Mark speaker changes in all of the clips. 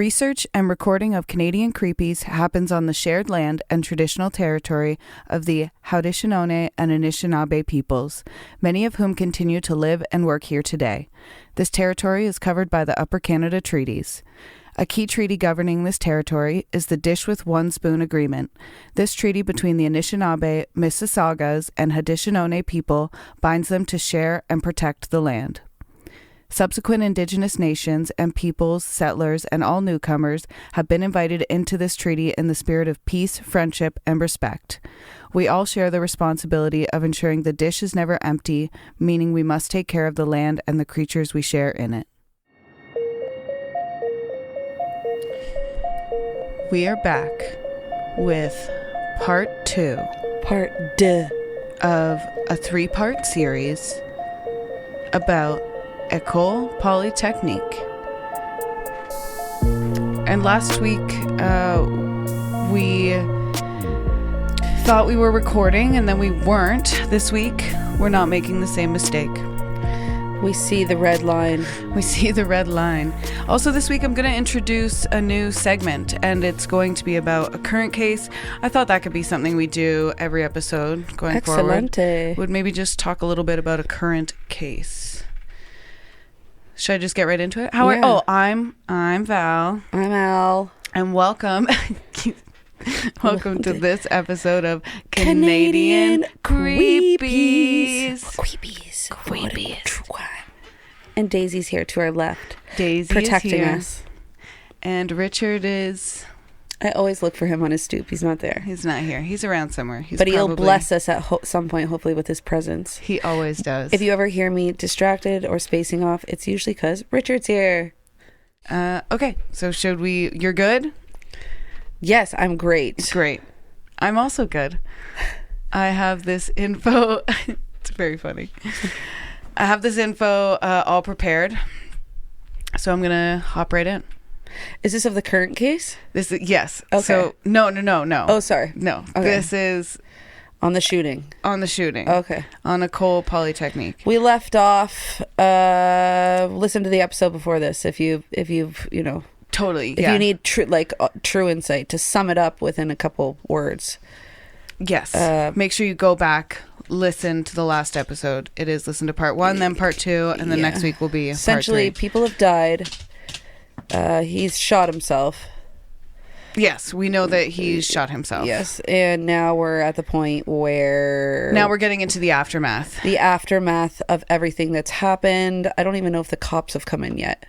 Speaker 1: Research and recording of Canadian creepies happens on the shared land and traditional territory of the Haudenosaunee and Anishinaabe peoples, many of whom continue to live and work here today. This territory is covered by the Upper Canada Treaties. A key treaty governing this territory is the Dish with One Spoon Agreement. This treaty between the Anishinaabe, Mississaugas, and Haudenosaunee people binds them to share and protect the land. Subsequent Indigenous nations and peoples, settlers, and all newcomers have been invited into this treaty in the spirit of peace, friendship, and respect. We all share the responsibility of ensuring the dish is never empty, meaning we must take care of the land and the creatures we share in it. We are back with part 2.
Speaker 2: Part 2.
Speaker 1: Of a 3-part series about École Polytechnique. And last week, we thought we were recording and then we weren't. This week, we're not making the same mistake.
Speaker 2: We see the red line.
Speaker 1: We see the red line. Also, this week, I'm going to introduce a new segment, and it's going to be about a current case. I thought that could be something we do every episode going forward. Would maybe just talk a little bit about a current case. Should I just get right into it? I'm Val.
Speaker 2: I'm Al.
Speaker 1: And welcome. Welcome to this episode of Canadian Creepies.
Speaker 2: And Daisy's here to our left.
Speaker 1: Daisy
Speaker 2: protecting
Speaker 1: is here.
Speaker 2: Us.
Speaker 1: And Richard is...
Speaker 2: I always look for him on his stoop. He's not there.
Speaker 1: He's not here. He's around somewhere.
Speaker 2: But he'll bless us at some point, hopefully, with his presence.
Speaker 1: He always does.
Speaker 2: If you ever hear me distracted or spacing off, it's usually because Richard's here.
Speaker 1: Okay, so should we... You're good?
Speaker 2: Yes, I'm great.
Speaker 1: Great. I'm also good. I have this info... It's very funny. I have this info all prepared. So I'm going to hop right in.
Speaker 2: Is this of the current case?
Speaker 1: Yes.
Speaker 2: Okay.
Speaker 1: So no.
Speaker 2: Oh, sorry.
Speaker 1: No.
Speaker 2: Okay.
Speaker 1: This is
Speaker 2: on the shooting.
Speaker 1: Okay. On École Polytechnique.
Speaker 2: We left off. Listen to the episode before this if you've
Speaker 1: Totally.
Speaker 2: If you need true insight to sum it up within a couple words.
Speaker 1: Yes. Make sure you go back, listen to the last episode. It is listen to part 1, then part 2, and then next week will be
Speaker 2: essentially
Speaker 1: part 3.
Speaker 2: People have died. He's shot himself.
Speaker 1: Yes, we know that he's shot himself.
Speaker 2: Yes, and now we're at the point where...
Speaker 1: Now we're getting into the aftermath.
Speaker 2: The aftermath of everything that's happened. I don't even know if the cops have come in yet.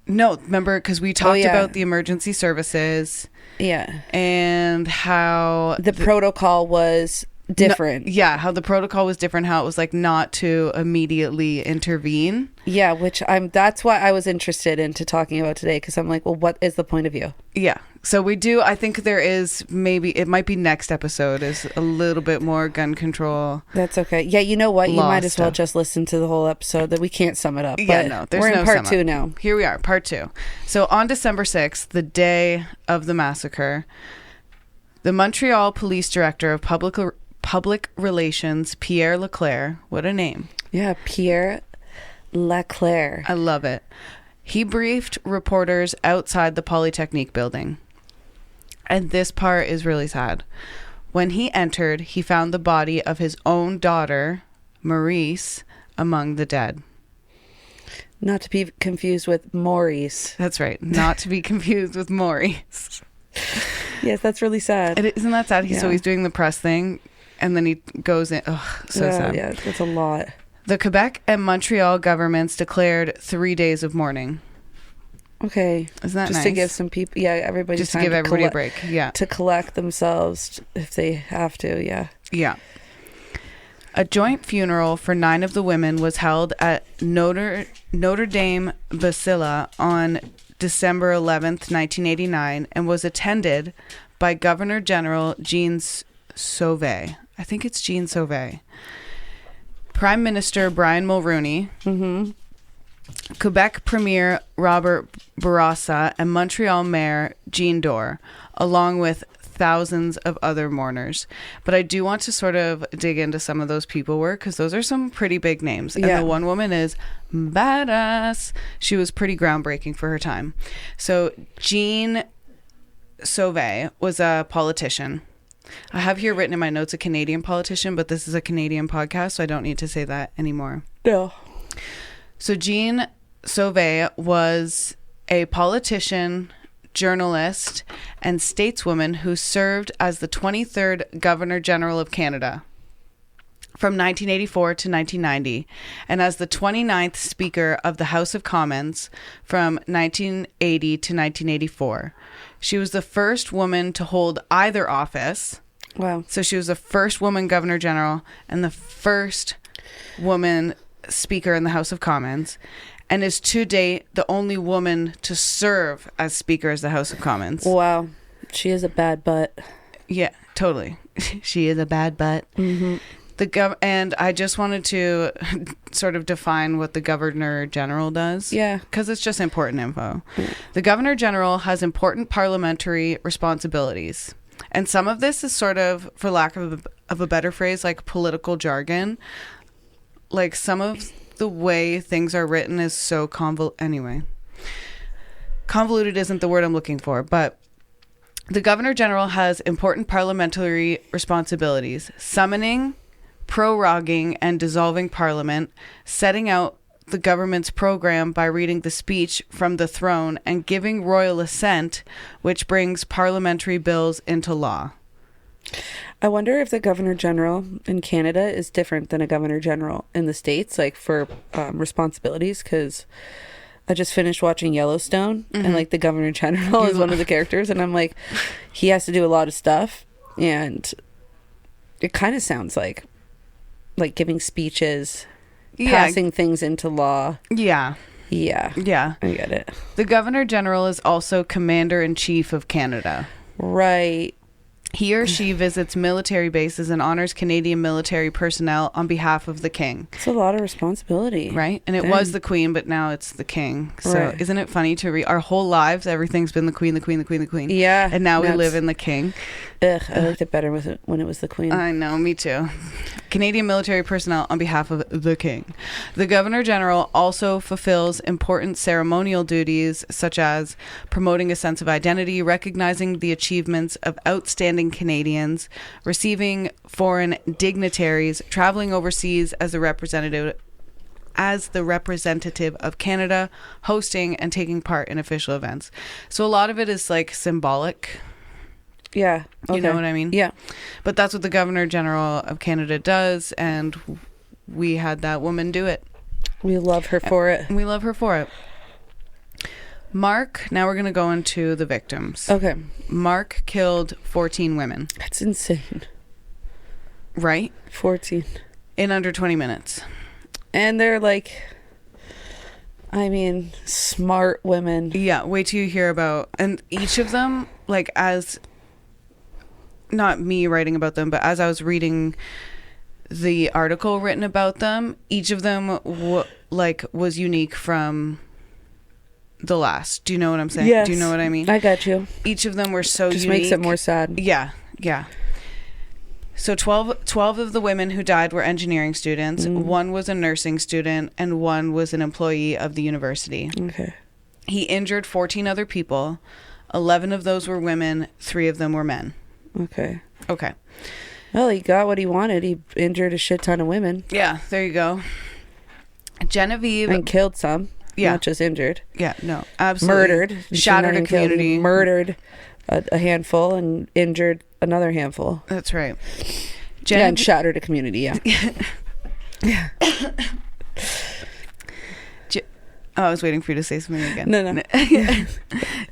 Speaker 1: No, remember, because we talked about the emergency services.
Speaker 2: Yeah.
Speaker 1: And how...
Speaker 2: The protocol was different.
Speaker 1: How the protocol was different, how it was like not to immediately intervene.
Speaker 2: Yeah, which that's what I was interested into talking about today, because I'm like, well, what is the point of view? Yeah.
Speaker 1: So we do, I think there is it might be next episode is a little bit more gun control.
Speaker 2: That's okay. Yeah, you know what? You might as well just listen to the whole episode, that we can't sum it up.
Speaker 1: Yeah, no, there's
Speaker 2: we're
Speaker 1: no
Speaker 2: in part 2 now.
Speaker 1: Here we are, part 2. So on December 6th, the day of the massacre, the Montreal Police Director of Public Relations, Pierre Leclerc, what a name.
Speaker 2: Yeah, Pierre Leclerc.
Speaker 1: I love it. He briefed reporters outside the Polytechnique building. And this part is really sad. When he entered, he found the body of his own daughter, Maurice, among the dead.
Speaker 2: Not to be confused with Maurice.
Speaker 1: That's right. Not to be confused with Maurice.
Speaker 2: Yes, that's really sad.
Speaker 1: Isn't that sad? So he's doing the press thing, and then he goes in. Oh, so sad.
Speaker 2: Yeah, that's a lot.
Speaker 1: The Quebec and Montreal governments declared 3 days of mourning.
Speaker 2: Okay.
Speaker 1: Isn't that
Speaker 2: just
Speaker 1: nice?
Speaker 2: To give some people, everybody
Speaker 1: just to give everybody a break. Yeah.
Speaker 2: To collect themselves if they have to. Yeah.
Speaker 1: Yeah. A joint funeral for 9 of the women was held at Notre Dame Basilica on December 11th, 1989, and was attended by Governor General Jean Sauvé. I think it's Jean Sauvé. Prime Minister Brian Mulroney. Mm-hmm. Quebec Premier Robert Bourassa and Montreal Mayor Jean Dore, along with thousands of other mourners. But I do want to sort of dig into some of those people were, because those are some pretty big names. And the one woman is badass. She was pretty groundbreaking for her time. So Jean Sauvé was a politician. I have here written in my notes a Canadian politician, but this is a Canadian podcast, so I don't need to say that anymore.
Speaker 2: No.
Speaker 1: So Jean Sauvé was a politician, journalist, and stateswoman who served as the 23rd Governor General of Canada from 1984 to 1990, and as the 29th Speaker of the House of Commons from 1980 to 1984. She was the first woman to hold either office.
Speaker 2: Wow.
Speaker 1: So she was the first woman Governor General and the first woman Speaker in the House of Commons, and is to date the only woman to serve as Speaker of the House of Commons.
Speaker 2: Wow. She is a bad butt.
Speaker 1: Yeah, totally. She is a bad butt.
Speaker 2: Mm-hmm.
Speaker 1: And I just wanted to sort of define what the Governor General does.
Speaker 2: Yeah.
Speaker 1: Because it's just important info. The Governor General has important parliamentary responsibilities. And some of this is sort of, for lack of a better phrase, like political jargon. Like some of the way things are written is so convoluted isn't the word I'm looking for, but the Governor General has important parliamentary responsibilities: summoning, proroguing, and dissolving Parliament, setting out the government's program by reading the speech from the throne, and giving royal assent, which brings parliamentary bills into law.
Speaker 2: I wonder if the Governor General in Canada is different than a Governor General in the States, like for responsibilities, because I just finished watching Yellowstone, and like the Governor General is one of the characters, and I'm like, he has to do a lot of stuff, and it kind of sounds like giving speeches, passing things into law. Yeah. I get it.
Speaker 1: The Governor General is also Commander-in-Chief of Canada.
Speaker 2: Right.
Speaker 1: He or she visits military bases and honors Canadian military personnel on behalf of the King.
Speaker 2: It's a lot of responsibility.
Speaker 1: Right? And it was the Queen, but now it's the King. So isn't it funny to read? Our whole lives, everything's been the Queen, the Queen, the Queen, the Queen.
Speaker 2: Yeah.
Speaker 1: And now we live in the King.
Speaker 2: Ugh, I liked it better when it was the Queen.
Speaker 1: I know, me too. Canadian military personnel on behalf of the King. The Governor General also fulfills important ceremonial duties, such as promoting a sense of identity, recognizing the achievements of outstanding Canadians, receiving foreign dignitaries, traveling overseas as the representative of Canada, hosting and taking part in official events. So a lot of it is like symbolic.
Speaker 2: Yeah. Okay.
Speaker 1: You know what I mean?
Speaker 2: Yeah.
Speaker 1: But that's what the Governor General of Canada does, and we had that woman do it.
Speaker 2: We love her for it.
Speaker 1: We love her for it. Mark, now we're going to go into the victims.
Speaker 2: Okay.
Speaker 1: Mark killed 14 women.
Speaker 2: That's insane.
Speaker 1: Right?
Speaker 2: 14.
Speaker 1: In under 20 minutes.
Speaker 2: And they're smart women.
Speaker 1: Yeah, wait till you hear about, and each of them, like, as, not me writing about them, but as I was reading the article written about them, each of them was unique from the last. Do you know what I'm saying?
Speaker 2: Yes.
Speaker 1: Do you know what I mean?
Speaker 2: I got you.
Speaker 1: Each of them were so
Speaker 2: Just
Speaker 1: unique.
Speaker 2: makes it more sad.
Speaker 1: Yeah. So 12 of the women who died were engineering students. One was a nursing student, and one was an employee of the university.
Speaker 2: Okay.
Speaker 1: He injured 14 other people. 11 of those were women. 3 of them were men.
Speaker 2: Okay.
Speaker 1: Well,
Speaker 2: he got what he wanted. He injured a shit ton of women.
Speaker 1: Yeah, there you go. Genevieve.
Speaker 2: And killed some. Yeah. Not just injured.
Speaker 1: Yeah, no, absolutely.
Speaker 2: Murdered.
Speaker 1: Shattered a community.
Speaker 2: Murdered a handful and injured another handful.
Speaker 1: That's right.
Speaker 2: And shattered a community, yeah. Yeah.
Speaker 1: I was waiting for you to say something again.
Speaker 2: No.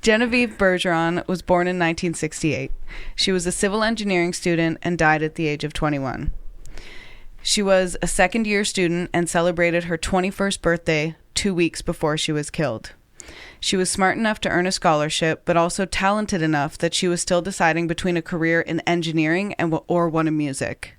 Speaker 1: Genevieve Bergeron was born in 1968. She was a civil engineering student and died at the age of 21. She was a second-year student and celebrated her 21st birthday 2 weeks before she was killed. She was smart enough to earn a scholarship, but also talented enough that she was still deciding between a career in engineering or one in music.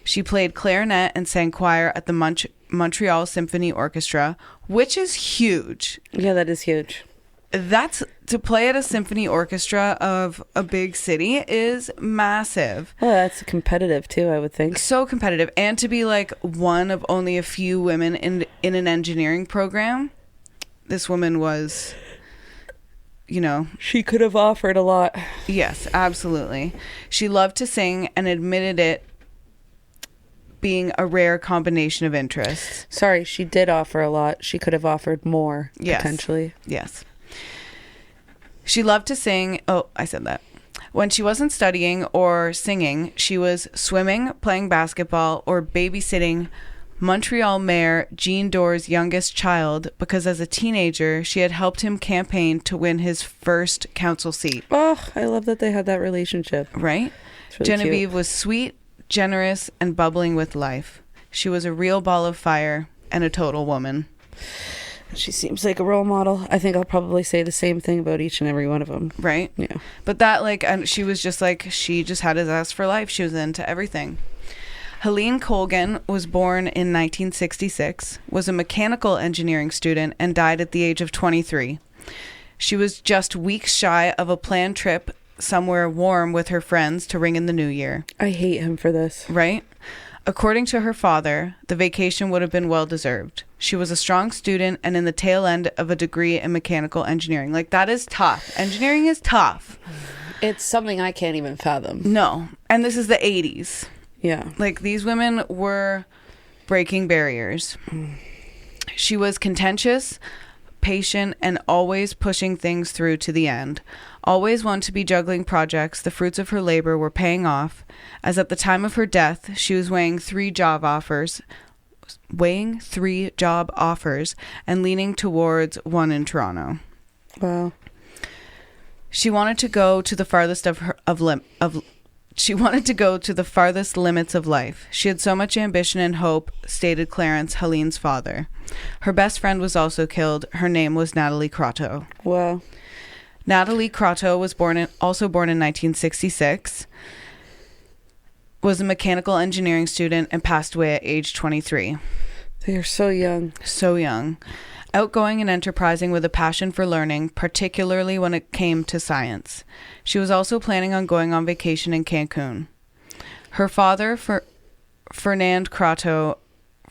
Speaker 1: She played clarinet and sang choir at the Montreal Symphony Orchestra, which is huge.
Speaker 2: Yeah, that is huge.
Speaker 1: That's to play at a symphony orchestra of a big city is massive.
Speaker 2: Oh, that's competitive too, I would think.
Speaker 1: So competitive. And to be like one of only a few women in an engineering program. This woman was, you know.
Speaker 2: She could have offered a lot.
Speaker 1: Yes, absolutely. She loved to sing and admitted it being a rare combination of interests.
Speaker 2: Sorry, she did offer a lot. She could have offered more, potentially.
Speaker 1: Yes. She loved to sing. Oh, I said that. When she wasn't studying or singing, she was swimming, playing basketball, or babysitting Montreal Mayor Jean Dore's youngest child because as a teenager, she had helped him campaign to win his first council seat.
Speaker 2: Oh, I love that they had that relationship.
Speaker 1: Right? Really Genevieve was sweet, generous, and bubbling with life. She was a real ball of fire and a total woman.
Speaker 2: She seems like a role model. I think I'll probably say the same thing about each and every one of them.
Speaker 1: Right?
Speaker 2: Yeah.
Speaker 1: But that, like, and she was just like, she just had his ass for life. She was into everything. Helene Colgan was born in 1966, was a mechanical engineering student, and died at the age of 23. She was just weeks shy of a planned trip somewhere warm with her friends to ring in the new year.
Speaker 2: I hate him for this.
Speaker 1: Right? According to her father, the vacation would have been well-deserved. She was a strong student and in the tail end of a degree in mechanical engineering. Like, that is tough. Engineering is tough.
Speaker 2: It's something I can't even fathom.
Speaker 1: No. And this is the 80s.
Speaker 2: Yeah.
Speaker 1: Like, these women were breaking barriers. She was contentious, patient, and always pushing things through to the end. Always wanted to be juggling projects. The fruits of her labor were paying off, as at the time of her death, she was weighing three job offers and leaning towards one in Toronto.
Speaker 2: Wow.
Speaker 1: She wanted to go to the farthest She wanted to go to the farthest limits of life. She had so much ambition and hope, stated Clarence, Helene's father. Her best friend was also killed. Her name was Natalie Croteau.
Speaker 2: Wow.
Speaker 1: Natalie Croteau was also born in 1966, was a mechanical engineering student, and passed away at age 23.
Speaker 2: They are so young.
Speaker 1: So young. Outgoing and enterprising with a passion for learning, particularly when it came to science. She was also planning on going on vacation in Cancun. Her father, Fernand Croteau,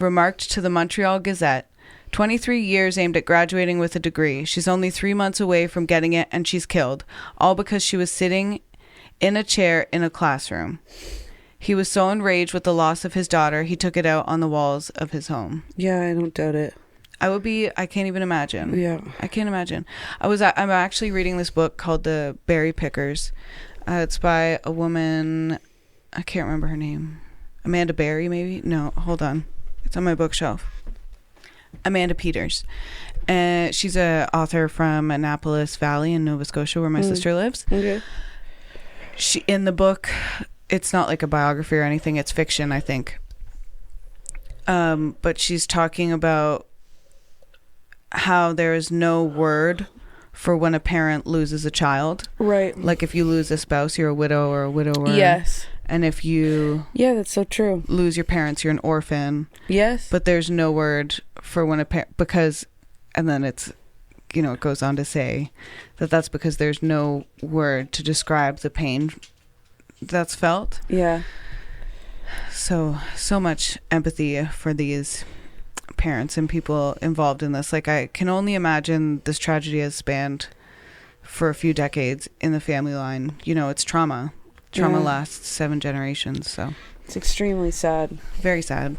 Speaker 1: remarked to the Montreal Gazette, 23 years aimed at graduating with a degree. She's only 3 months away from getting it and she's killed, all because she was sitting in a chair in a classroom. He was so enraged with the loss of his daughter, he took it out on the walls of his home.
Speaker 2: Yeah, I don't doubt it.
Speaker 1: I can't even imagine.
Speaker 2: Yeah.
Speaker 1: I can't imagine. I'm actually reading this book called The Berry Pickers. It's by a woman, I can't remember her name. Amanda Berry, maybe? No, hold on. It's on my bookshelf. Amanda Peters. She's an author from Annapolis Valley in Nova Scotia, where my sister lives.
Speaker 2: Okay.
Speaker 1: In the book, it's not like a biography or anything. It's fiction, I think. But she's talking about how there is no word for when a parent loses a child.
Speaker 2: Right.
Speaker 1: Like if you lose a spouse, you're a widow or a widower.
Speaker 2: Yes.
Speaker 1: And if you
Speaker 2: that's so true.
Speaker 1: Lose your parents, you're an orphan.
Speaker 2: Yes.
Speaker 1: But there's no word for when a parent, because, and then it's, it goes on to say that that's because there's no word to describe the pain that's felt.
Speaker 2: Yeah.
Speaker 1: So much empathy for these parents and people involved in this. Like, I can only imagine this tragedy has spanned for a few decades in the family line. It's trauma. Trauma lasts 7 generations, so
Speaker 2: it's extremely sad.
Speaker 1: Very sad.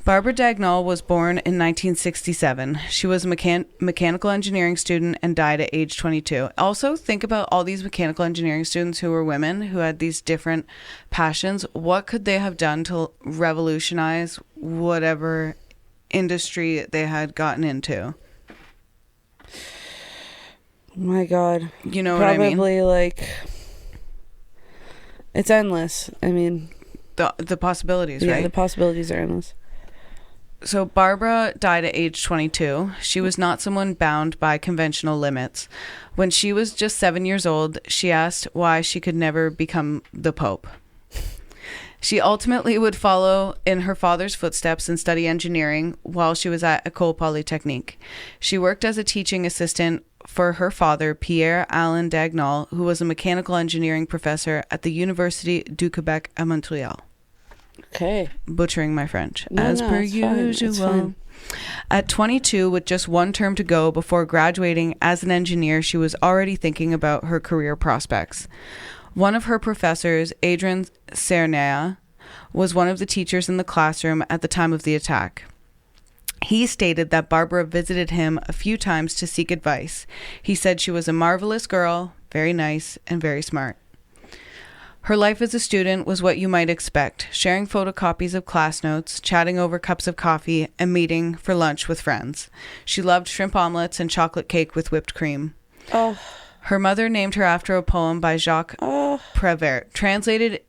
Speaker 1: Barbara Dagnall was born in 1967. She was a mechanical engineering student and died at age 22. Also, think about all these mechanical engineering students who were women, who had these different passions. What could they have done to revolutionize whatever industry they had gotten into?
Speaker 2: My God.
Speaker 1: You know what I mean?
Speaker 2: Probably like, it's endless. I mean,
Speaker 1: the possibilities,
Speaker 2: yeah,
Speaker 1: right?
Speaker 2: the possibilities are endless.
Speaker 1: So Barbara died at age 22. She was not someone bound by conventional limits. When she was just 7 years old, she asked why she could never become the Pope. She ultimately would follow in her father's footsteps and study engineering while she was at École Polytechnique. She worked as a teaching assistant for her father, Pierre Alain Dagnall, who was a mechanical engineering professor at the Université du Québec à Montréal.
Speaker 2: Okay.
Speaker 1: Butchering my French,
Speaker 2: No,
Speaker 1: as
Speaker 2: no,
Speaker 1: per
Speaker 2: it's fine. It's
Speaker 1: usual.
Speaker 2: fine.
Speaker 1: At 22, with just one term to go before graduating as an engineer, she was already thinking about her career prospects. One of her professors, Adrien Cernea, was one of the teachers in the classroom at the time of the attack. He stated that Barbara visited him a few times to seek advice. He said she was a marvelous girl, very nice, and very smart. Her life as a student was what you might expect, sharing photocopies of class notes, chatting over cups of coffee, and meeting for lunch with friends. She loved shrimp omelets and chocolate cake with whipped cream.
Speaker 2: Oh.
Speaker 1: Her mother named her after a poem by Jacques Prévert. Translated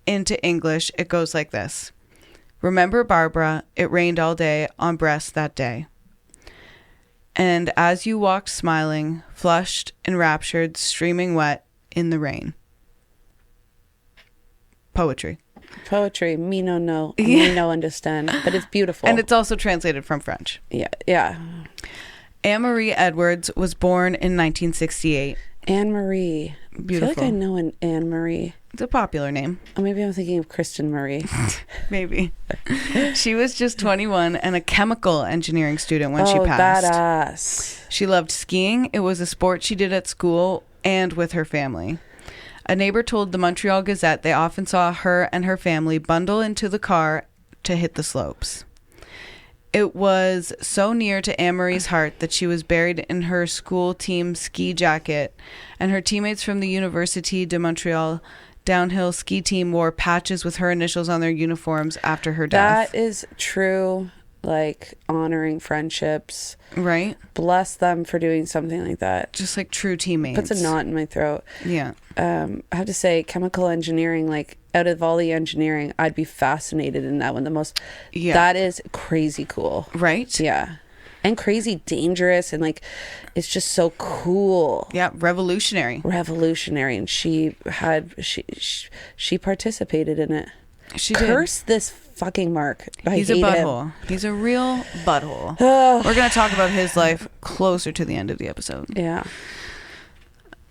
Speaker 1: into English, it goes like this. Remember Barbara, it rained all day on breasts that day. And as you walked smiling, flushed, enraptured, streaming wet in the rain. Poetry.
Speaker 2: Me no know. Me no understand. But it's beautiful.
Speaker 1: And it's also translated from French.
Speaker 2: Yeah.
Speaker 1: Anne-Marie Edwards was born in 1968.
Speaker 2: Anne-Marie.
Speaker 1: Beautiful.
Speaker 2: I feel like I know an Anne-Marie.
Speaker 1: It's a popular name.
Speaker 2: Oh, maybe I'm thinking of Kristen Marie.
Speaker 1: Maybe. She was just 21 and a chemical engineering student when she passed.
Speaker 2: Badass.
Speaker 1: She loved skiing. It was a sport she did at school and with her family. A neighbor told the Montreal Gazette they often saw her and her family bundle into the car to hit the slopes. It was so near to Anne-Marie's heart that she was buried in her school team ski jacket, and her teammates from the Université de Montréal downhill ski team wore patches with her initials on their uniforms after her death.
Speaker 2: That is true, like honoring friendships.
Speaker 1: Right?
Speaker 2: Bless them for doing something like that.
Speaker 1: Just like true teammates.
Speaker 2: Puts a knot in my throat.
Speaker 1: Yeah.
Speaker 2: I have to say, chemical engineering, like out of all the engineering, I'd be fascinated in that one the most.
Speaker 1: Yeah.
Speaker 2: That is crazy cool.
Speaker 1: Right?
Speaker 2: Yeah. And crazy dangerous, and like it's just so cool.
Speaker 1: Yeah, revolutionary.
Speaker 2: And she participated in it.
Speaker 1: She
Speaker 2: Curse
Speaker 1: did.
Speaker 2: this fucking Mark.
Speaker 1: He's a butthole. He's a real butthole. We're going to talk about his life closer to the end of the episode.
Speaker 2: Yeah.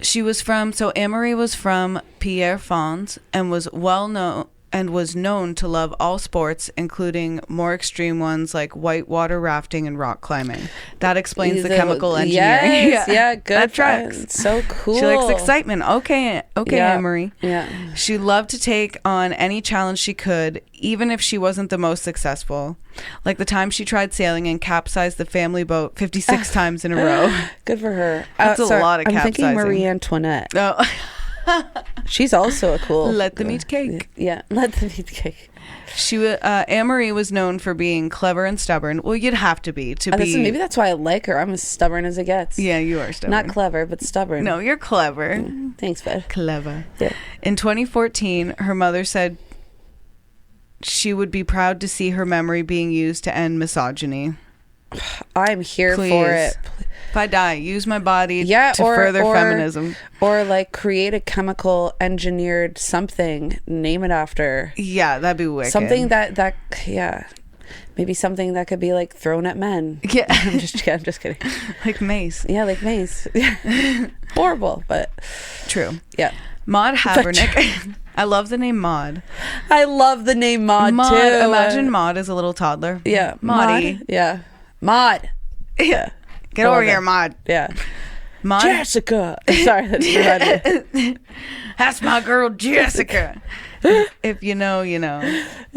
Speaker 1: Anne-Marie was from Pierrefonds and was known to love all sports, including more extreme ones like whitewater rafting and rock climbing. That explains the chemical engineering.
Speaker 2: Yes, yeah, good.
Speaker 1: That tracks.
Speaker 2: So cool.
Speaker 1: She likes excitement. Okay,
Speaker 2: yeah.
Speaker 1: Anne-Marie.
Speaker 2: Yeah.
Speaker 1: She loved to take on any challenge she could, even if she wasn't the most successful. Like the time she tried sailing and capsized the family boat 56 times in a row.
Speaker 2: Good for her.
Speaker 1: That's a lot of capsizing.
Speaker 2: I'm thinking Marie Antoinette.
Speaker 1: Oh.
Speaker 2: She's also a cool.
Speaker 1: Let them eat cake.
Speaker 2: Yeah, let them eat cake.
Speaker 1: Anne-Marie was known for being clever and stubborn. Well, you'd have to be
Speaker 2: Maybe that's why I like her. I'm as stubborn as it gets.
Speaker 1: Yeah, you are stubborn.
Speaker 2: Not clever, but stubborn.
Speaker 1: No, you're clever.
Speaker 2: Thanks, bud.
Speaker 1: Clever.
Speaker 2: Yeah.
Speaker 1: In 2014, her mother said she would be proud to see her memory being used to end misogyny.
Speaker 2: I'm here
Speaker 1: Please.
Speaker 2: for it.
Speaker 1: If I die, use my body to further feminism.
Speaker 2: Or like create a chemical engineered something, name it after.
Speaker 1: Yeah, that'd be wicked.
Speaker 2: Something that maybe something that could be like thrown at men.
Speaker 1: Yeah.
Speaker 2: I'm just kidding.
Speaker 1: Like mace.
Speaker 2: Yeah, like mace. Horrible, but
Speaker 1: true.
Speaker 2: Yeah.
Speaker 1: Maud Habernick. I love the name Maud.
Speaker 2: I love the name Maud too.
Speaker 1: Imagine Maud as a little toddler.
Speaker 2: Yeah.
Speaker 1: Maudie.
Speaker 2: Maud. Yeah. Maud. Yeah.
Speaker 1: Get over here, Maud.
Speaker 2: Yeah.
Speaker 1: Maud.
Speaker 2: Jessica. Sorry, that's
Speaker 1: That's my girl Jessica. If you know, you know.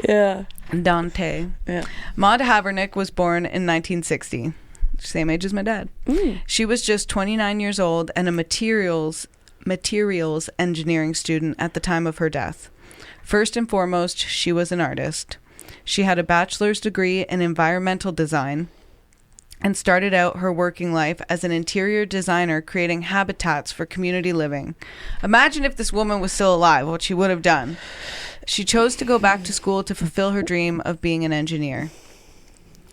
Speaker 2: Yeah.
Speaker 1: Dante.
Speaker 2: Yeah.
Speaker 1: Maud Habernick was born in 1960. Same age as my dad. She was just 29 years old and a materials engineering student at the time of her death. First and foremost, she was an artist. She had a bachelor's degree in environmental design and started out her working life as an interior designer creating habitats for community living. Imagine if this woman was still alive, what she would have done. She chose to go back to school to fulfill her dream of being an engineer.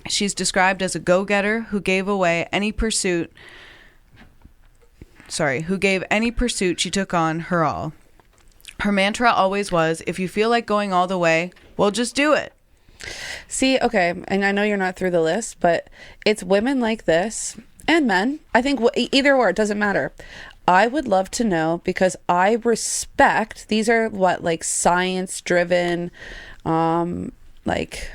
Speaker 1: She's described as a go-getter who gave any pursuit she took on her all. Her mantra always was, if you feel like going all the way, well, just do it.
Speaker 2: See, okay, and I know you're not through the list, but it's women like this And men. I think either or, it doesn't matter. I would love to know, because I respect, these are like science driven, like,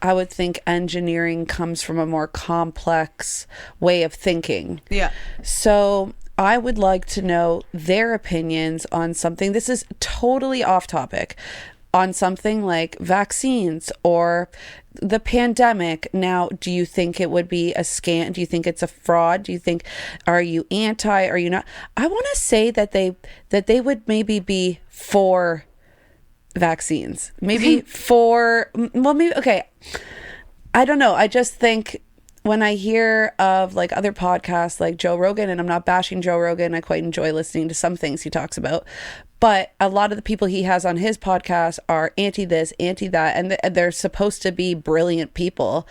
Speaker 2: I would think engineering comes from a more complex way of thinking.
Speaker 1: Yeah.
Speaker 2: So I would like to know their opinions on something. This is totally off topic. On something like vaccines or the pandemic. Now, do you think it would be a scam? Do you think it's a fraud? Do you think, are you anti? Are you not? I want to say that they would maybe be for vaccines. Maybe for, well, maybe, okay. I don't know. I just think when I hear of like other podcasts like Joe Rogan, and I'm not bashing Joe Rogan, I quite enjoy listening to some things he talks about. But a lot of the people he has on his podcast are anti this, anti that, and they're supposed to be brilliant people.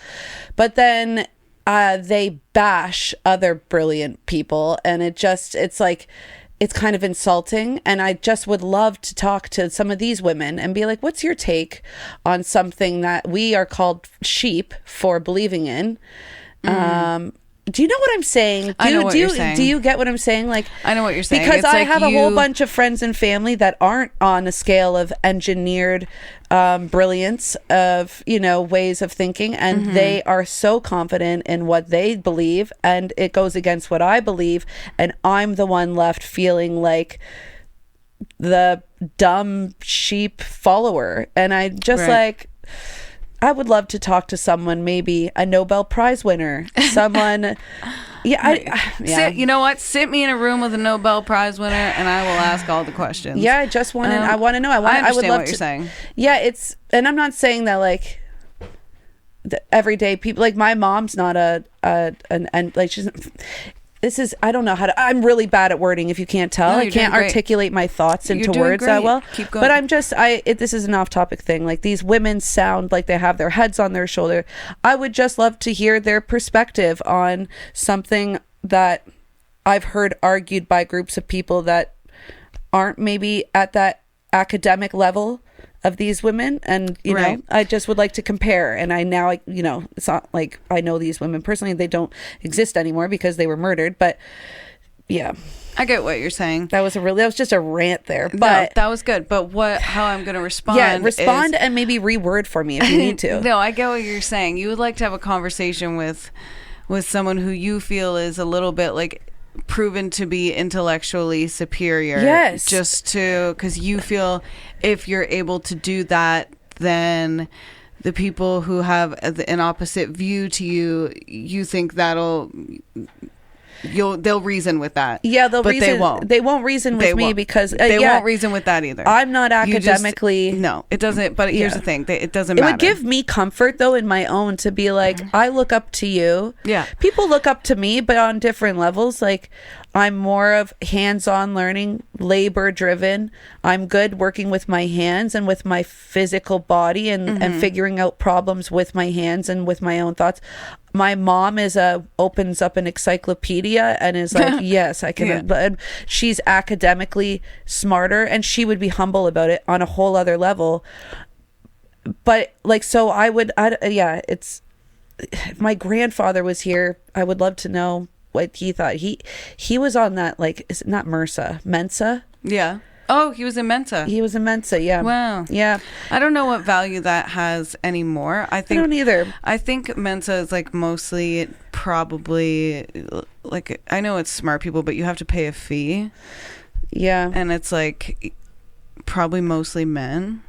Speaker 2: But then they bash other brilliant people, and it's like, it's kind of insulting. And I just would love to talk to some of these women and be like, what's your take on something that we are called sheep for believing in? Do you know what I'm saying?
Speaker 1: I know what you're saying.
Speaker 2: Do you get what I'm saying? Like,
Speaker 1: I know what you're saying.
Speaker 2: Because
Speaker 1: it's
Speaker 2: I
Speaker 1: like
Speaker 2: have a whole bunch of friends and family that aren't on a scale of engineered brilliance of, ways of thinking. And they are so confident in what they believe. And it goes against what I believe. And I'm the one left feeling like the dumb sheep follower. And I just I would love to talk to someone, maybe a Nobel Prize winner, someone.
Speaker 1: You know what? Sit me in a room with a Nobel Prize winner, and I will ask all the questions.
Speaker 2: Yeah, I just want to. I want to know.
Speaker 1: I
Speaker 2: would love
Speaker 1: what you're saying.
Speaker 2: Yeah, and I'm not saying that like the everyday people. Like my mom's not she's. This is, I don't know how to, I'm really bad at wording if you can't tell.
Speaker 1: No,
Speaker 2: I can't articulate my thoughts into words that well.
Speaker 1: Keep going.
Speaker 2: But I'm just, this is an off topic thing. Like these women sound like they have their heads on their shoulder. I would just love to hear their perspective on something that I've heard argued by groups of people that aren't maybe at that academic level of these women. And, know, I just would like to compare. And it's not like I know these women personally. They don't exist anymore because they were murdered. But yeah.
Speaker 1: I get what you're saying.
Speaker 2: That was just a rant there. But
Speaker 1: no, that was good. But how I'm going to respond.
Speaker 2: Yeah, respond and maybe reword for me if you need to.
Speaker 1: No, I get what you're saying. You would like to have a conversation with someone who you feel is a little bit like proven to be intellectually superior.
Speaker 2: Yes.
Speaker 1: Just because you feel if you're able to do that, then the people who have an opposite view to you think they'll reason with that.
Speaker 2: Yeah,
Speaker 1: they won't.
Speaker 2: They won't reason with me because
Speaker 1: they won't reason with that either.
Speaker 2: I'm not academically.
Speaker 1: No, it doesn't. But here's the thing: it doesn't matter.
Speaker 2: It would give me comfort though in my own to be like, I look up to you.
Speaker 1: Yeah,
Speaker 2: people look up to me, but on different levels. Like, I'm more of hands-on learning, labor-driven. I'm good working with my hands and with my physical body and figuring out problems with my hands and with my own thoughts. My mom opens up an encyclopedia and is like, yes, I can. Yeah. But she's academically smarter, and she would be humble about it on a whole other level. But like, so it's. If my grandfather was here, I would love to know what he thought. He was on that, like, is it not Mensa?
Speaker 1: Yeah. Oh, he was in Mensa.
Speaker 2: He was in Mensa, yeah.
Speaker 1: Wow.
Speaker 2: Yeah.
Speaker 1: I don't know what value that has anymore. I don't
Speaker 2: either.
Speaker 1: I think Mensa is like mostly probably like, I know it's smart people, but you have to pay a fee.
Speaker 2: Yeah.
Speaker 1: And it's like probably mostly men.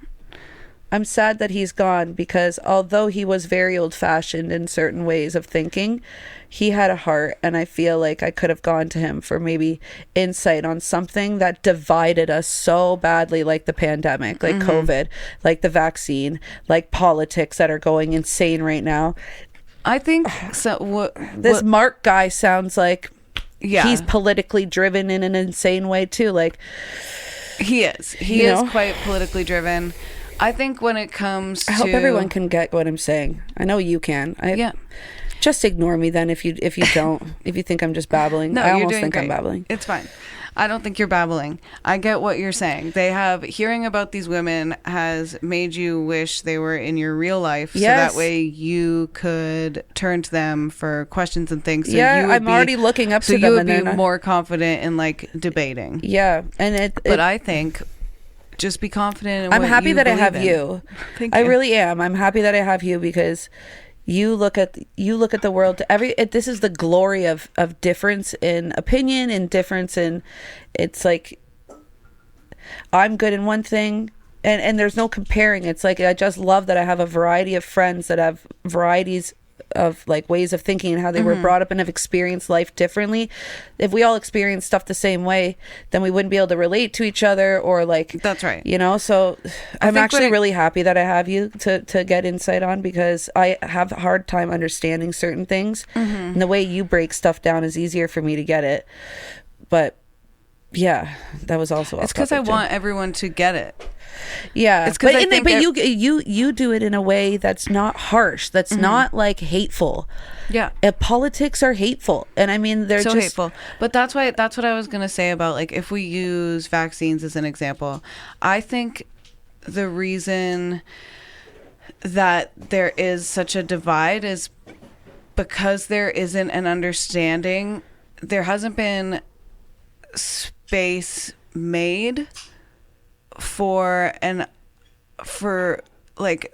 Speaker 2: I'm sad that he's gone because although he was very old-fashioned in certain ways of thinking, he had a heart, and I feel like I could have gone to him for maybe insight on something that divided us so badly, like the pandemic, like COVID, like the vaccine, like politics that are going insane right now. I think so. This Mark guy sounds like he's politically driven in an insane way too. Like
Speaker 1: he is. He is quite politically driven. I think when it comes to...
Speaker 2: I hope everyone can get what I'm saying. I know you can. Just ignore me then if you don't. If you think I'm just babbling.
Speaker 1: No,
Speaker 2: I
Speaker 1: you're
Speaker 2: almost
Speaker 1: doing
Speaker 2: think
Speaker 1: great.
Speaker 2: I'm babbling.
Speaker 1: It's fine. I don't think you're babbling. I get what you're saying. Hearing about these women has made you wish they were in your real life. So that way you could turn to them for questions and things. So
Speaker 2: I'm already looking up to them.
Speaker 1: So you would be more confident in like debating.
Speaker 2: Yeah.
Speaker 1: But I think just be confident in
Speaker 2: I'm
Speaker 1: what
Speaker 2: happy
Speaker 1: you
Speaker 2: that I have
Speaker 1: believe in.
Speaker 2: you.
Speaker 1: Thank
Speaker 2: I
Speaker 1: you.
Speaker 2: really am. I'm happy that I have you because you look at the world this is the glory of difference in opinion and difference in, it's like I'm good in one thing and there's no comparing. It's like I just love that I have a variety of friends that have varieties of like ways of thinking and how they were brought up and have experienced life differently. If we all experience stuff the same way, then we wouldn't be able to relate to each other or like,
Speaker 1: that's right.
Speaker 2: So I'm actually really happy that I have you to get insight on, because I have a hard time understanding certain things and the way you break stuff down is easier for me to get it. But yeah, that was also
Speaker 1: it's because I want everyone to get it.
Speaker 2: Yeah,
Speaker 1: it's because
Speaker 2: you do it in a way that's not harsh, that's not like hateful.
Speaker 1: Yeah,
Speaker 2: politics are hateful, and I mean they're
Speaker 1: so
Speaker 2: just
Speaker 1: hateful. But that's what I was gonna say about like if we use vaccines as an example. I think the reason that there is such a divide is because there isn't an understanding. There hasn't been space made for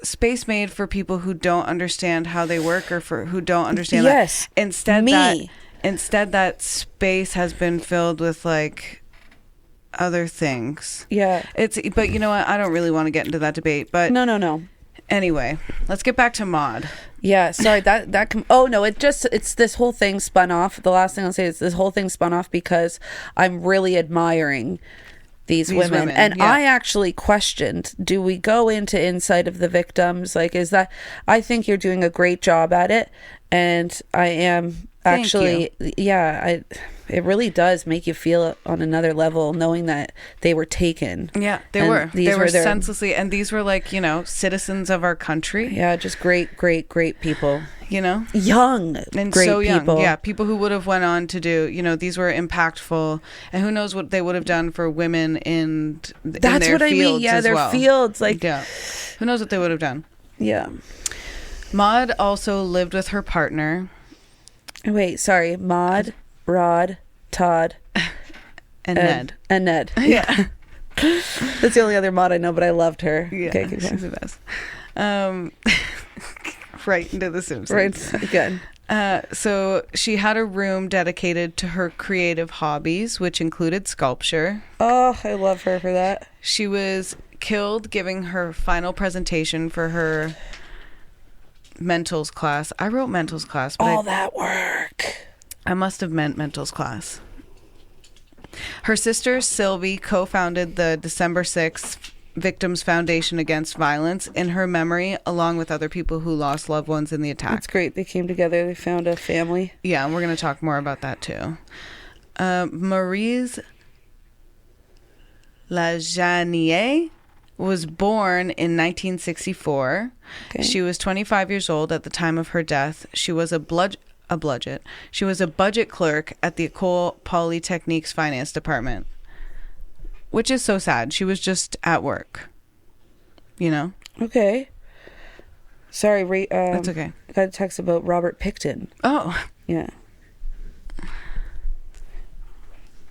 Speaker 1: space made for people who don't understand how they work or for who don't understand that. Instead that space has been filled with like other things. But you know what, I don't really want to get into that debate, but
Speaker 2: no.
Speaker 1: Anyway, let's get back to Maude.
Speaker 2: Yeah, sorry, it's this whole thing spun off. The last thing I'll say is this whole thing spun off because I'm really admiring these women. And I actually questioned, do we go into insight of the victims? Like, is that, I think you're doing a great job at it. And I am actually, it really does make you feel it on another level, knowing that they were taken.
Speaker 1: Yeah, they were senselessly, and these were like, citizens of our country.
Speaker 2: Yeah, just great people.
Speaker 1: Young and
Speaker 2: great
Speaker 1: so young.
Speaker 2: People.
Speaker 1: Yeah, people who would have went on to do, these were impactful, and who knows what they would have done for women in their fields. I mean.
Speaker 2: Yeah, their fields. Like,
Speaker 1: yeah, who knows what they would have done?
Speaker 2: Yeah.
Speaker 1: Maude also lived with her partner.
Speaker 2: Wait, sorry, Maude, Rod, Todd,
Speaker 1: and Ned.
Speaker 2: And Ned.
Speaker 1: Yeah.
Speaker 2: That's the only other Maude I know, but I loved her.
Speaker 1: Yeah,
Speaker 2: okay,
Speaker 1: she's the best. Right into The Simpsons.
Speaker 2: Right, good.
Speaker 1: So she had a room dedicated to her creative hobbies, which included sculpture.
Speaker 2: Oh, I love her for that.
Speaker 1: She was killed giving her final presentation for her mentals class. I wrote mentals class. But
Speaker 2: all that work.
Speaker 1: I must have meant mentals class. Her sister Sylvie co-founded the December 6th Victims Foundation Against Violence in her memory, along with other people who lost loved ones in the attack.
Speaker 2: That's great. They came together. They found a family.
Speaker 1: Yeah, and we're going to talk more about that too. Maryse Lajanier was born in 1964. Okay. She was 25 years old at the time of her death. She was a budget clerk at the École Polytechnique's finance department, which is so sad. She was just at work,
Speaker 2: Okay. Sorry,
Speaker 1: that's okay.
Speaker 2: I got a text about Robert Pickton.
Speaker 1: Oh,
Speaker 2: yeah.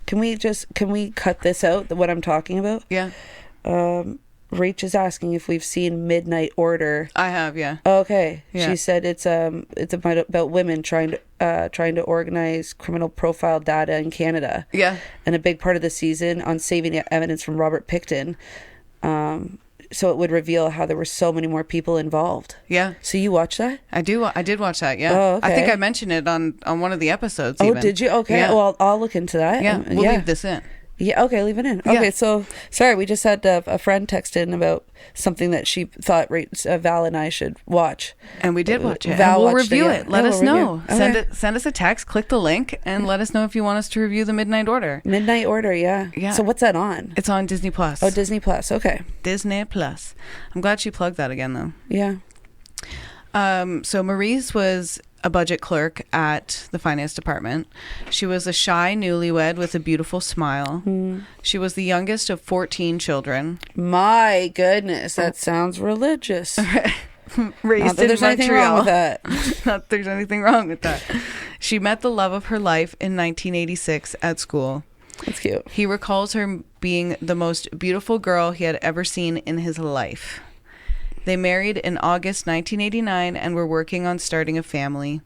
Speaker 2: Can we cut this out? What I'm talking about?
Speaker 1: Yeah.
Speaker 2: Rach is asking if we've seen Midnight Order.
Speaker 1: I have, yeah.
Speaker 2: Okay.
Speaker 1: Yeah.
Speaker 2: She said it's about women trying to organize criminal profile data in Canada.
Speaker 1: Yeah.
Speaker 2: And a big part of the season on saving evidence from Robert Pickton. So it would reveal how there were so many more people involved.
Speaker 1: Yeah.
Speaker 2: So you watched that?
Speaker 1: I did watch that, yeah.
Speaker 2: Oh, okay.
Speaker 1: I think I mentioned it on one of the episodes.
Speaker 2: Oh, did you? Okay.
Speaker 1: Yeah.
Speaker 2: Well, I'll look into that.
Speaker 1: Yeah. We'll leave this in.
Speaker 2: Yeah, okay, leave it in. Okay,
Speaker 1: Yeah.
Speaker 2: So, sorry, we just had a friend text in about something that she thought Val and I should watch.
Speaker 1: And we did watch it.
Speaker 2: Val
Speaker 1: we'll
Speaker 2: watched
Speaker 1: review
Speaker 2: it.
Speaker 1: it. Let us know.
Speaker 2: Okay.
Speaker 1: Send us a text, click the link, and let us know if you want us to review the Midnight Order.
Speaker 2: Midnight Order, yeah.
Speaker 1: Yeah.
Speaker 2: So what's that on?
Speaker 1: It's on Disney Plus.
Speaker 2: Oh, Disney Plus, okay.
Speaker 1: Disney Plus. I'm glad she plugged that again, though.
Speaker 2: Yeah.
Speaker 1: So Maryse was a budget clerk at the finance department. She was a shy newlywed with a beautiful smile. She was the youngest of 14 children.
Speaker 2: My goodness, that sounds religious.
Speaker 1: Raised
Speaker 2: Not that
Speaker 1: in
Speaker 2: there's anything
Speaker 1: Montreal.
Speaker 2: wrong with that.
Speaker 1: Not that there's anything wrong with that. She met the love of her life in 1986 at school.
Speaker 2: That's cute.
Speaker 1: He recalls her being the most beautiful girl he had ever seen in his life. They married in August 1989 and were working on starting a family.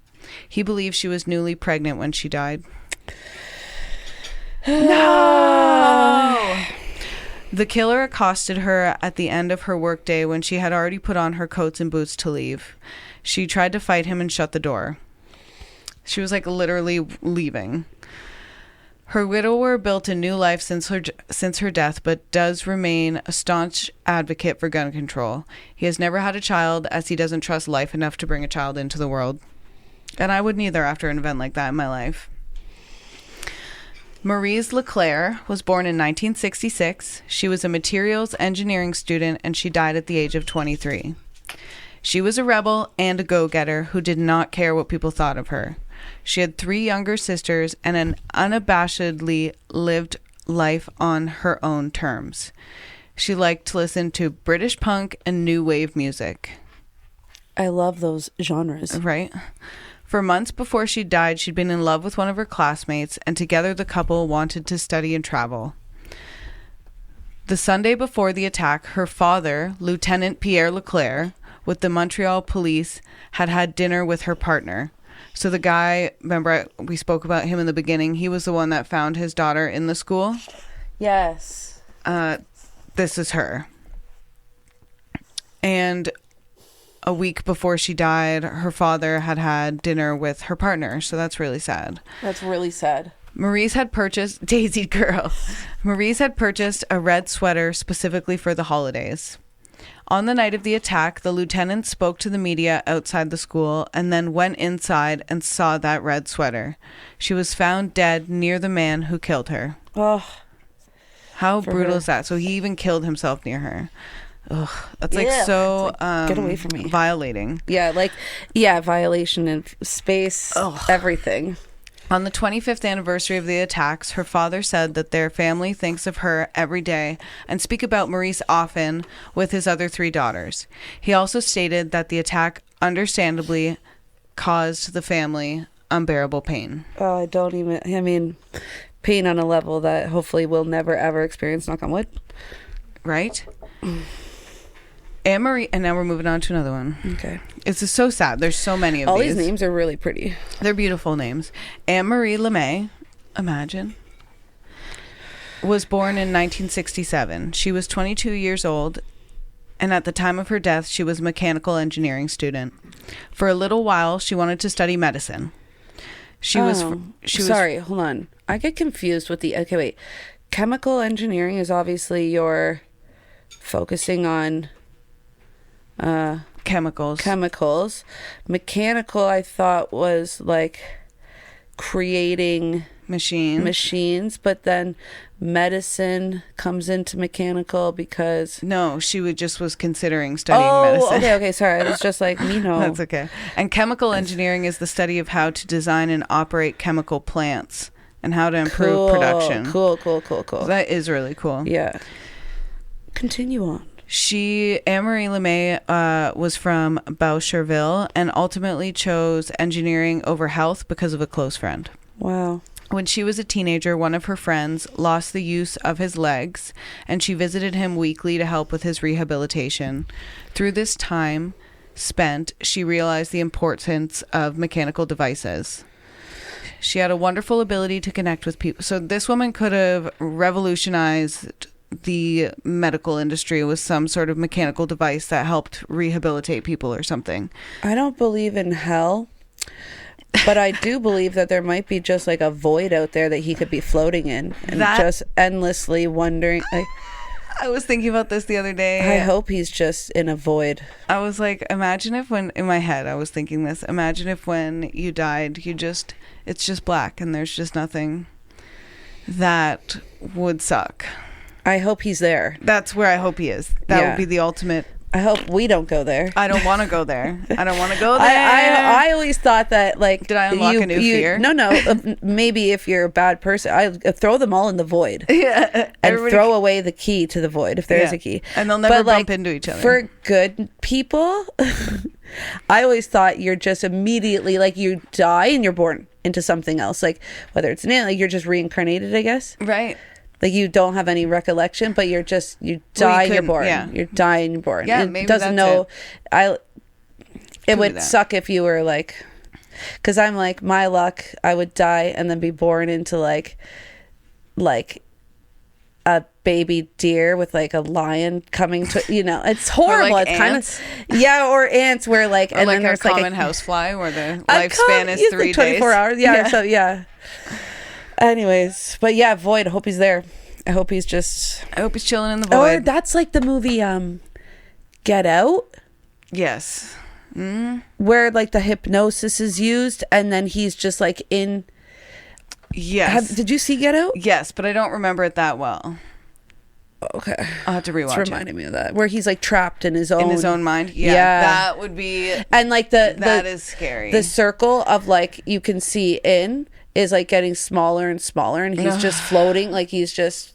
Speaker 1: He believes she was newly pregnant when she died. No! The killer accosted her at the end of her workday when she had already put on her coats and boots to leave. She tried to fight him and shut the door. She was like literally leaving. Her widower built a new life since her death, but does remain a staunch advocate for gun control. He has never had a child, as he doesn't trust life enough to bring a child into the world. And I wouldn't either after an event like that in my life. Maryse Leclerc was born in 1966. She was a materials engineering student, and she died at the age of 23. She was a rebel and a go-getter who did not care what people thought of her. She had 3 younger sisters and an unabashedly lived life on her own terms. She liked to listen to British punk and new wave music.
Speaker 2: I love those genres.
Speaker 1: Right? For months before she died, she'd been in love with one of her classmates, and together the couple wanted to study and travel. The Sunday before the attack, her father, Lieutenant Pierre Leclerc, with the Montreal police, had dinner with her partner. So the guy, remember we spoke about him in the beginning, he was the one that found his daughter in the school?
Speaker 2: Yes.
Speaker 1: This is her. And a week before she died, her father had dinner with her partner. So that's really sad.
Speaker 2: That's really sad.
Speaker 1: Maryse had purchased, Daisy girl. Maryse had purchased a red sweater specifically for the holidays. On the night of the attack, the lieutenant spoke to the media outside the school and then went inside and saw that red sweater. She was found dead near the man who killed her.
Speaker 2: Oh.
Speaker 1: How brutal is that? So he even killed himself near her. Ugh, that's like so
Speaker 2: it's like, get away from me.
Speaker 1: Violating.
Speaker 2: Yeah, violation of space, everything.
Speaker 1: On the 25th anniversary of the attacks, her father said that their family thinks of her every day and speak about Maryse often with his other 3 daughters. He also stated that the attack understandably caused the family unbearable pain.
Speaker 2: Oh, pain on a level that hopefully we'll never ever experience, knock on wood.
Speaker 1: Right? Anne-Marie, and now we're moving on to another one.
Speaker 2: Okay.
Speaker 1: It's just so sad. There's so many of
Speaker 2: all
Speaker 1: these.
Speaker 2: All these names are really pretty.
Speaker 1: They're beautiful names. Anne-Marie LeMay, imagine, was born in 1967. She was 22 years old, and at the time of her death, she was a mechanical engineering student. For a little while, she wanted to study medicine.
Speaker 2: Sorry, hold on. I get confused with okay, wait. Chemical engineering is obviously you're focusing on chemicals. Mechanical, I thought, was like creating machines, but then medicine comes into mechanical because
Speaker 1: no, she was considering studying medicine.
Speaker 2: Okay, sorry, I was just like,
Speaker 1: That's okay. And chemical engineering is the study of how to design and operate chemical plants and how to improve production.
Speaker 2: Cool.
Speaker 1: That is really cool.
Speaker 2: Yeah. Continue on.
Speaker 1: Anne-Marie LeMay was from Boucherville and ultimately chose engineering over health because of a close friend.
Speaker 2: Wow.
Speaker 1: When she was a teenager, one of her friends lost the use of his legs, and she visited him weekly to help with his rehabilitation. Through this time spent, she realized the importance of mechanical devices. She had a wonderful ability to connect with people. So this woman could have revolutionized the medical industry with some sort of mechanical device that helped rehabilitate people or something.
Speaker 2: I don't believe in hell, but I do believe that there might be just like a void out there that he could be floating in and just endlessly wondering.
Speaker 1: I was thinking about this the other day.
Speaker 2: I hope he's just in a void.
Speaker 1: I was like, imagine if in my head I was thinking this, imagine if when you died, it's just black and there's just nothing. That would suck.
Speaker 2: I hope he's there.
Speaker 1: That's where I hope he is. That would be the ultimate
Speaker 2: I hope we don't go there.
Speaker 1: I don't want to go there. I don't want to go there.
Speaker 2: I always thought that, like,
Speaker 1: did I unlock a new fear?
Speaker 2: No. Maybe if you're a bad person, I throw them all in the void.
Speaker 1: Yeah,
Speaker 2: and throw away the key to the void if there is a key,
Speaker 1: and they'll never bump into each other.
Speaker 2: For good people, I always thought you're just immediately, like, you die and you're born into something else, like whether it's an alien, like you're just reincarnated, I guess.
Speaker 1: Right.
Speaker 2: Like you don't have any recollection, but you die and you're born. Yeah. You die and you're born.
Speaker 1: Yeah,
Speaker 2: it
Speaker 1: maybe
Speaker 2: doesn't
Speaker 1: that's
Speaker 2: know. It would suck if you were like, because I'm like, my luck, I would die and then be born into like a baby deer with like a lion coming to, it's horrible.
Speaker 1: Like
Speaker 2: it's kind of or ants where like,
Speaker 1: or
Speaker 2: and
Speaker 1: like
Speaker 2: then there's
Speaker 1: a
Speaker 2: like
Speaker 1: common housefly where the lifespan is 3
Speaker 2: like 24
Speaker 1: days.
Speaker 2: hours. Yeah. So yeah. Anyways, but yeah, Void. I hope he's there. I hope he's
Speaker 1: chilling in the void.
Speaker 2: Or that's like the movie Get Out.
Speaker 1: Yes.
Speaker 2: Where like the hypnosis is used and then he's just like in.
Speaker 1: Yes.
Speaker 2: Did you see Get Out?
Speaker 1: Yes, but I don't remember it that well.
Speaker 2: Okay.
Speaker 1: I'll have to rewatch it.
Speaker 2: It's reminding me of that. Where he's like trapped in his own
Speaker 1: mind. Yeah. That would be.
Speaker 2: And like
Speaker 1: that is scary.
Speaker 2: The circle of like you can see in is like getting smaller and smaller and he's just floating, like he's just.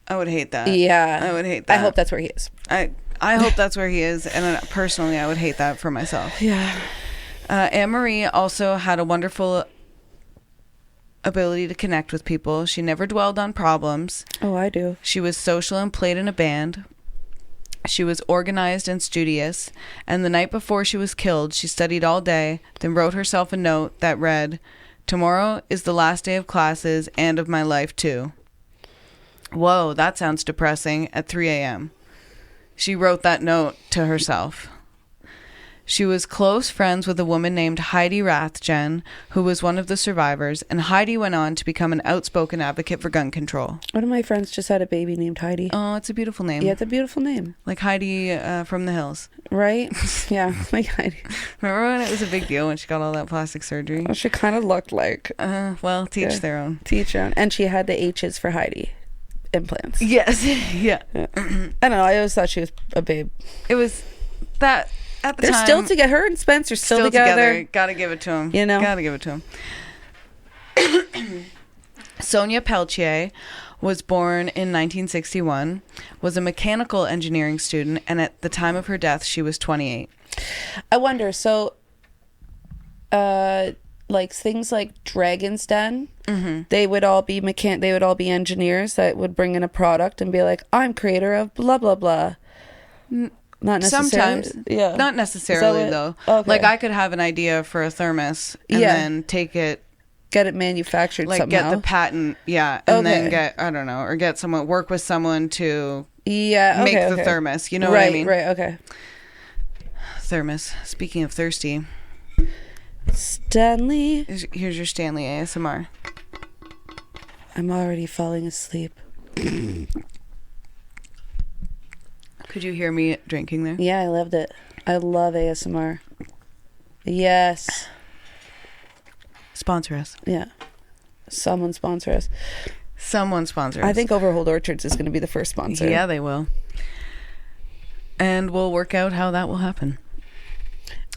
Speaker 1: I would hate that.
Speaker 2: Yeah.
Speaker 1: I would hate that.
Speaker 2: I hope that's where he is.
Speaker 1: I hope that's where he is, and personally I would hate that for myself.
Speaker 2: Yeah.
Speaker 1: Anne-Marie also had a wonderful ability to connect with people. She never dwelled on problems.
Speaker 2: Oh, I do.
Speaker 1: She was social and played in a band. She was organized and studious, and the night before she was killed, she studied all day, then wrote herself a note that read, "Tomorrow is the last day of classes and of my life too." Whoa, that sounds depressing at 3 a.m. She wrote that note to herself. She was close friends with a woman named Heidi Rathjen, who was one of the survivors, and Heidi went on to become an outspoken advocate for gun control.
Speaker 2: One of my friends just had a baby named Heidi.
Speaker 1: Oh, it's a beautiful name.
Speaker 2: Yeah, it's a beautiful name.
Speaker 1: Like Heidi from the hills.
Speaker 2: Right? Yeah, like Heidi.
Speaker 1: Remember when it was a big deal when she got all that plastic surgery?
Speaker 2: Well, she kind of looked like...
Speaker 1: well, teach their own.
Speaker 2: Teach their own. And she had the H's for Heidi. Implants.
Speaker 1: Yes. Yeah.
Speaker 2: I don't know. I always thought she was a babe.
Speaker 1: It was that... At the
Speaker 2: They're
Speaker 1: time,
Speaker 2: still together. Her and Spencer still together.
Speaker 1: Gotta give it to him. Gotta give it to him. Sonia Peltier was born in 1961, was a mechanical engineering student, and at the time of her death, she was 28.
Speaker 2: I wonder, so, like things like Dragon's Den, they would all be they would all be engineers that would bring in a product and be like, I'm creator of blah, blah, blah. Not necessarily.
Speaker 1: Sometimes.
Speaker 2: Yeah.
Speaker 1: Not necessarily, though.
Speaker 2: Okay.
Speaker 1: Like, I could have an idea for a thermos and then take it.
Speaker 2: Get it manufactured
Speaker 1: like
Speaker 2: somehow.
Speaker 1: Get the patent, and then get, I don't know, or get someone, work with someone to make the thermos. You know what I mean?
Speaker 2: Right, okay.
Speaker 1: Thermos. Speaking of thirsty.
Speaker 2: Stanley.
Speaker 1: Here's your Stanley ASMR.
Speaker 2: I'm already falling asleep.
Speaker 1: Could you hear me drinking there?
Speaker 2: Yeah, I loved it. I love ASMR. Yes.
Speaker 1: Sponsor us.
Speaker 2: Yeah. Someone sponsor us.
Speaker 1: Someone sponsor us.
Speaker 2: I think Overhold Orchards is going to be the first sponsor.
Speaker 1: Yeah, they will. And we'll work out how that will happen.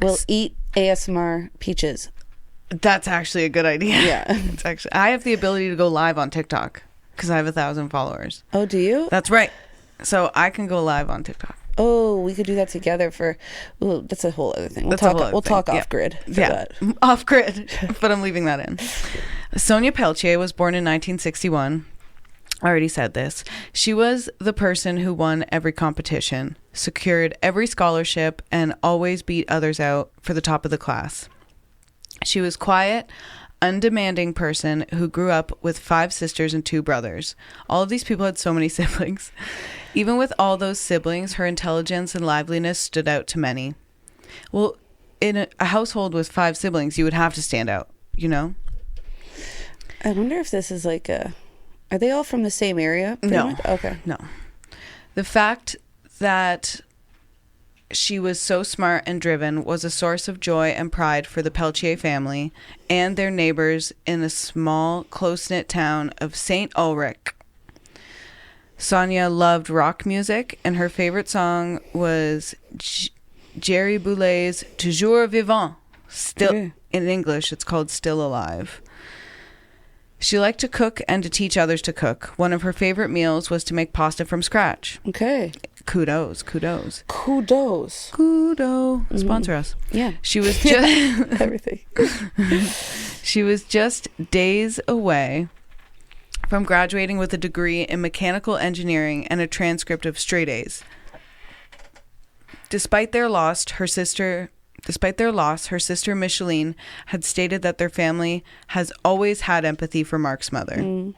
Speaker 2: We'll eat ASMR peaches.
Speaker 1: That's actually a good idea.
Speaker 2: Yeah.
Speaker 1: It's actually, I have the ability to go live on TikTok because I have 1,000 followers.
Speaker 2: Oh, do you?
Speaker 1: That's right. So I can go live on TikTok.
Speaker 2: Oh, we could do that together for... Ooh, that's a whole other thing. We'll talk off grid for that.
Speaker 1: Off grid, but I'm leaving that in. Sonia Peltier was born in 1961. I already said this. She was the person who won every competition, secured every scholarship, and always beat others out for the top of the class. She was quiet, undemanding person who grew up with 5 sisters and 2 brothers. All of these people had so many siblings. Even with all those siblings, her intelligence and liveliness stood out to many. Well, in a household with 5 siblings, you would have to stand out, you know?
Speaker 2: I wonder if this is like a... Are they all from the same area?
Speaker 1: No.
Speaker 2: Okay.
Speaker 1: No. The fact that she was so smart and driven was a source of joy and pride for the Peltier family and their neighbors in the small, close-knit town of St. Ulrich. Sonia loved rock music, and her favorite song was Jerry Boulet's Toujours Vivant. Still, in English, it's called Still Alive. She liked to cook and to teach others to cook. One of her favorite meals was to make pasta from scratch.
Speaker 2: Okay.
Speaker 1: Kudos. Sponsor us.
Speaker 2: Yeah.
Speaker 1: She was just
Speaker 2: everything.
Speaker 1: She was just days away from graduating with a degree in mechanical engineering and a transcript of straight A's. Despite their loss, her sister Micheline had stated that their family has always had empathy for Marc's mother.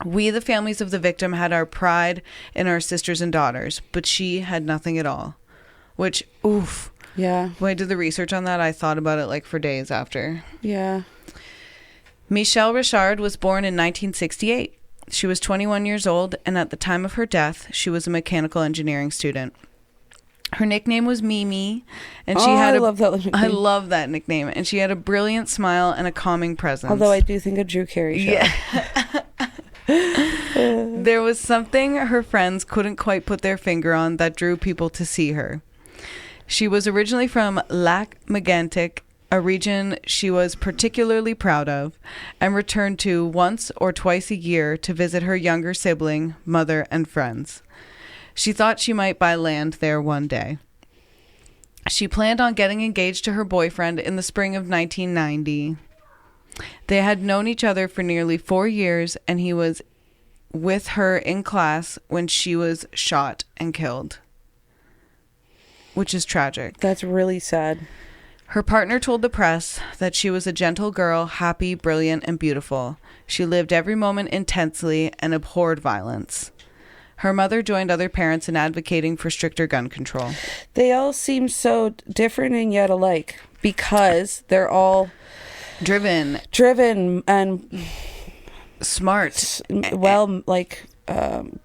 Speaker 1: We, the families of the victim, had our pride in our sisters and daughters, but she had nothing at all. Which, oof.
Speaker 2: Yeah.
Speaker 1: When I did the research on that, I thought about it like for days after.
Speaker 2: Yeah.
Speaker 1: Michelle Richard was born in 1968. She was 21 years old, and at the time of her death, she was a mechanical engineering student. Her nickname was Mimi, and she had
Speaker 2: I love that nickname.
Speaker 1: I love that nickname, and she had a brilliant smile and a calming presence.
Speaker 2: Although I do think a Drew Carey show.
Speaker 1: Yeah. There was something her friends couldn't quite put their finger on that drew people to see her. She was originally from Lac Mégantic, a region she was particularly proud of, and returned to once or twice a year to visit her younger sibling, mother, and friends. She thought she might buy land there one day. She planned on getting engaged to her boyfriend in the spring of 1990. They had known each other for nearly 4 years, and he was with her in class when she was shot and killed, which is tragic.
Speaker 2: That's really sad.
Speaker 1: Her partner told the press that she was a gentle girl, happy, brilliant, and beautiful. She lived every moment intensely and abhorred violence. Her mother joined other parents in advocating for stricter gun control.
Speaker 2: They all seem so different and yet alike because they're all driven and
Speaker 1: smart,
Speaker 2: well, like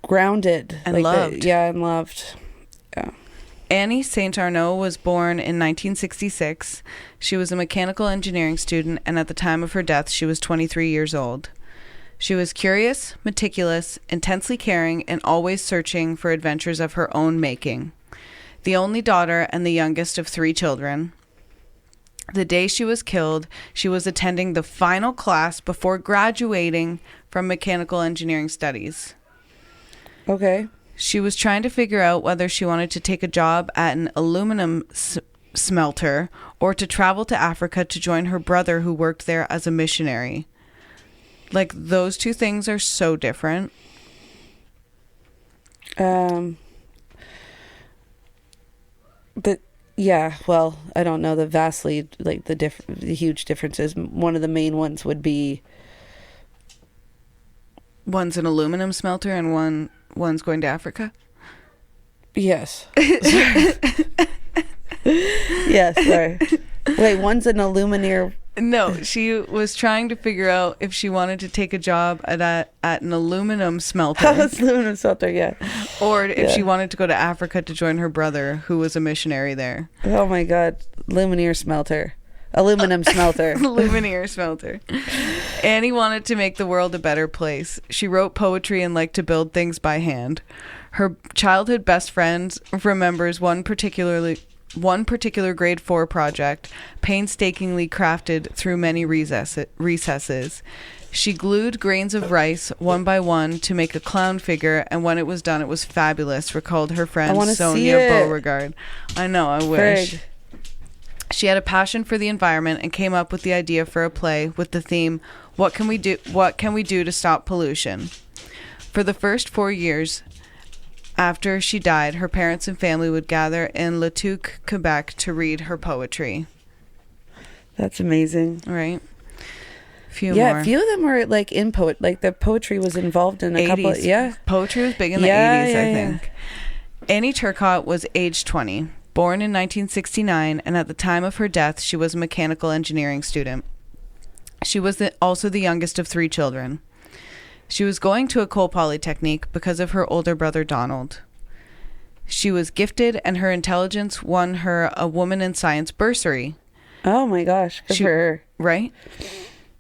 Speaker 2: grounded
Speaker 1: and
Speaker 2: like
Speaker 1: loved.
Speaker 2: And loved. Yeah.
Speaker 1: Annie St. Arnaud was born in 1966. She was a mechanical engineering student, and at the time of her death, she was 23 years old. She was curious, meticulous, intensely caring, and always searching for adventures of her own making. The only daughter and the youngest of 3 children. The day she was killed, she was attending the final class before graduating from mechanical engineering studies.
Speaker 2: Okay.
Speaker 1: She was trying to figure out whether she wanted to take a job at an aluminum smelter or to travel to Africa to join her brother who worked there as a missionary. Like, those two things are so different.
Speaker 2: But yeah, well, I don't know the vastly, like the huge differences. One of the main ones would be
Speaker 1: one's an aluminum smelter and one's going to Africa.
Speaker 2: Yes. Yes, sorry. Wait, one's an aluminaire.
Speaker 1: No, she was trying to figure out if she wanted to take a job at an aluminum smelter.
Speaker 2: Aluminum smelter, yeah.
Speaker 1: Or if she wanted to go to Africa to join her brother, who was a missionary there.
Speaker 2: Oh my God. Aluminaire smelter. Aluminum smelter.
Speaker 1: Luminaire smelter. Annie wanted to make the world a better place. She wrote poetry and liked to build things by hand. Her childhood best friend remembers one particular grade 4 project, painstakingly crafted through many recesses. She glued grains of rice one by one to make a clown figure, and when it was done, it was fabulous, recalled her friend Sonia Beauregard. I know, I wish.
Speaker 2: Frig.
Speaker 1: She had a passion for the environment and came up with the idea for a play with the theme, What can we do to stop pollution? For the first 4 years after she died, her parents and family would gather in La Tuque, Quebec to read her poetry.
Speaker 2: That's amazing.
Speaker 1: Right? A few
Speaker 2: of them were like in like the poetry was involved in a
Speaker 1: 80s.
Speaker 2: couple. Yeah.
Speaker 1: Poetry was big in the 80s, I think. Annie Turcotte was age 20, born in 1969, and at the time of her death, she was a mechanical engineering student. She was also the youngest of 3 children. She was going to École Polytechnique because of her older brother Donald. She was gifted, and her intelligence won her a Woman in Science bursary.
Speaker 2: Oh my gosh, good for her.
Speaker 1: Right?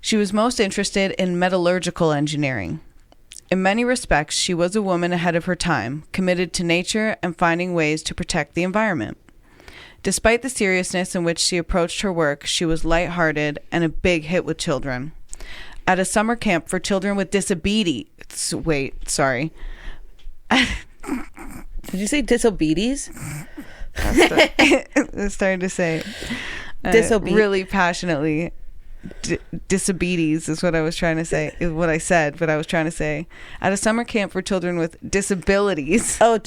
Speaker 1: She was most interested in metallurgical engineering. In many respects, she was a woman ahead of her time, committed to nature and finding ways to protect the environment. Despite the seriousness in which she approached her work, she was lighthearted and a big hit with children. At a summer camp for children with disabilities... Wait, sorry.
Speaker 2: Did you say disobedience?
Speaker 1: I started to say really passionately. Disobedience is what I was trying to say. What I said, but I was trying to say at a summer camp for children with disabilities.
Speaker 2: Oh,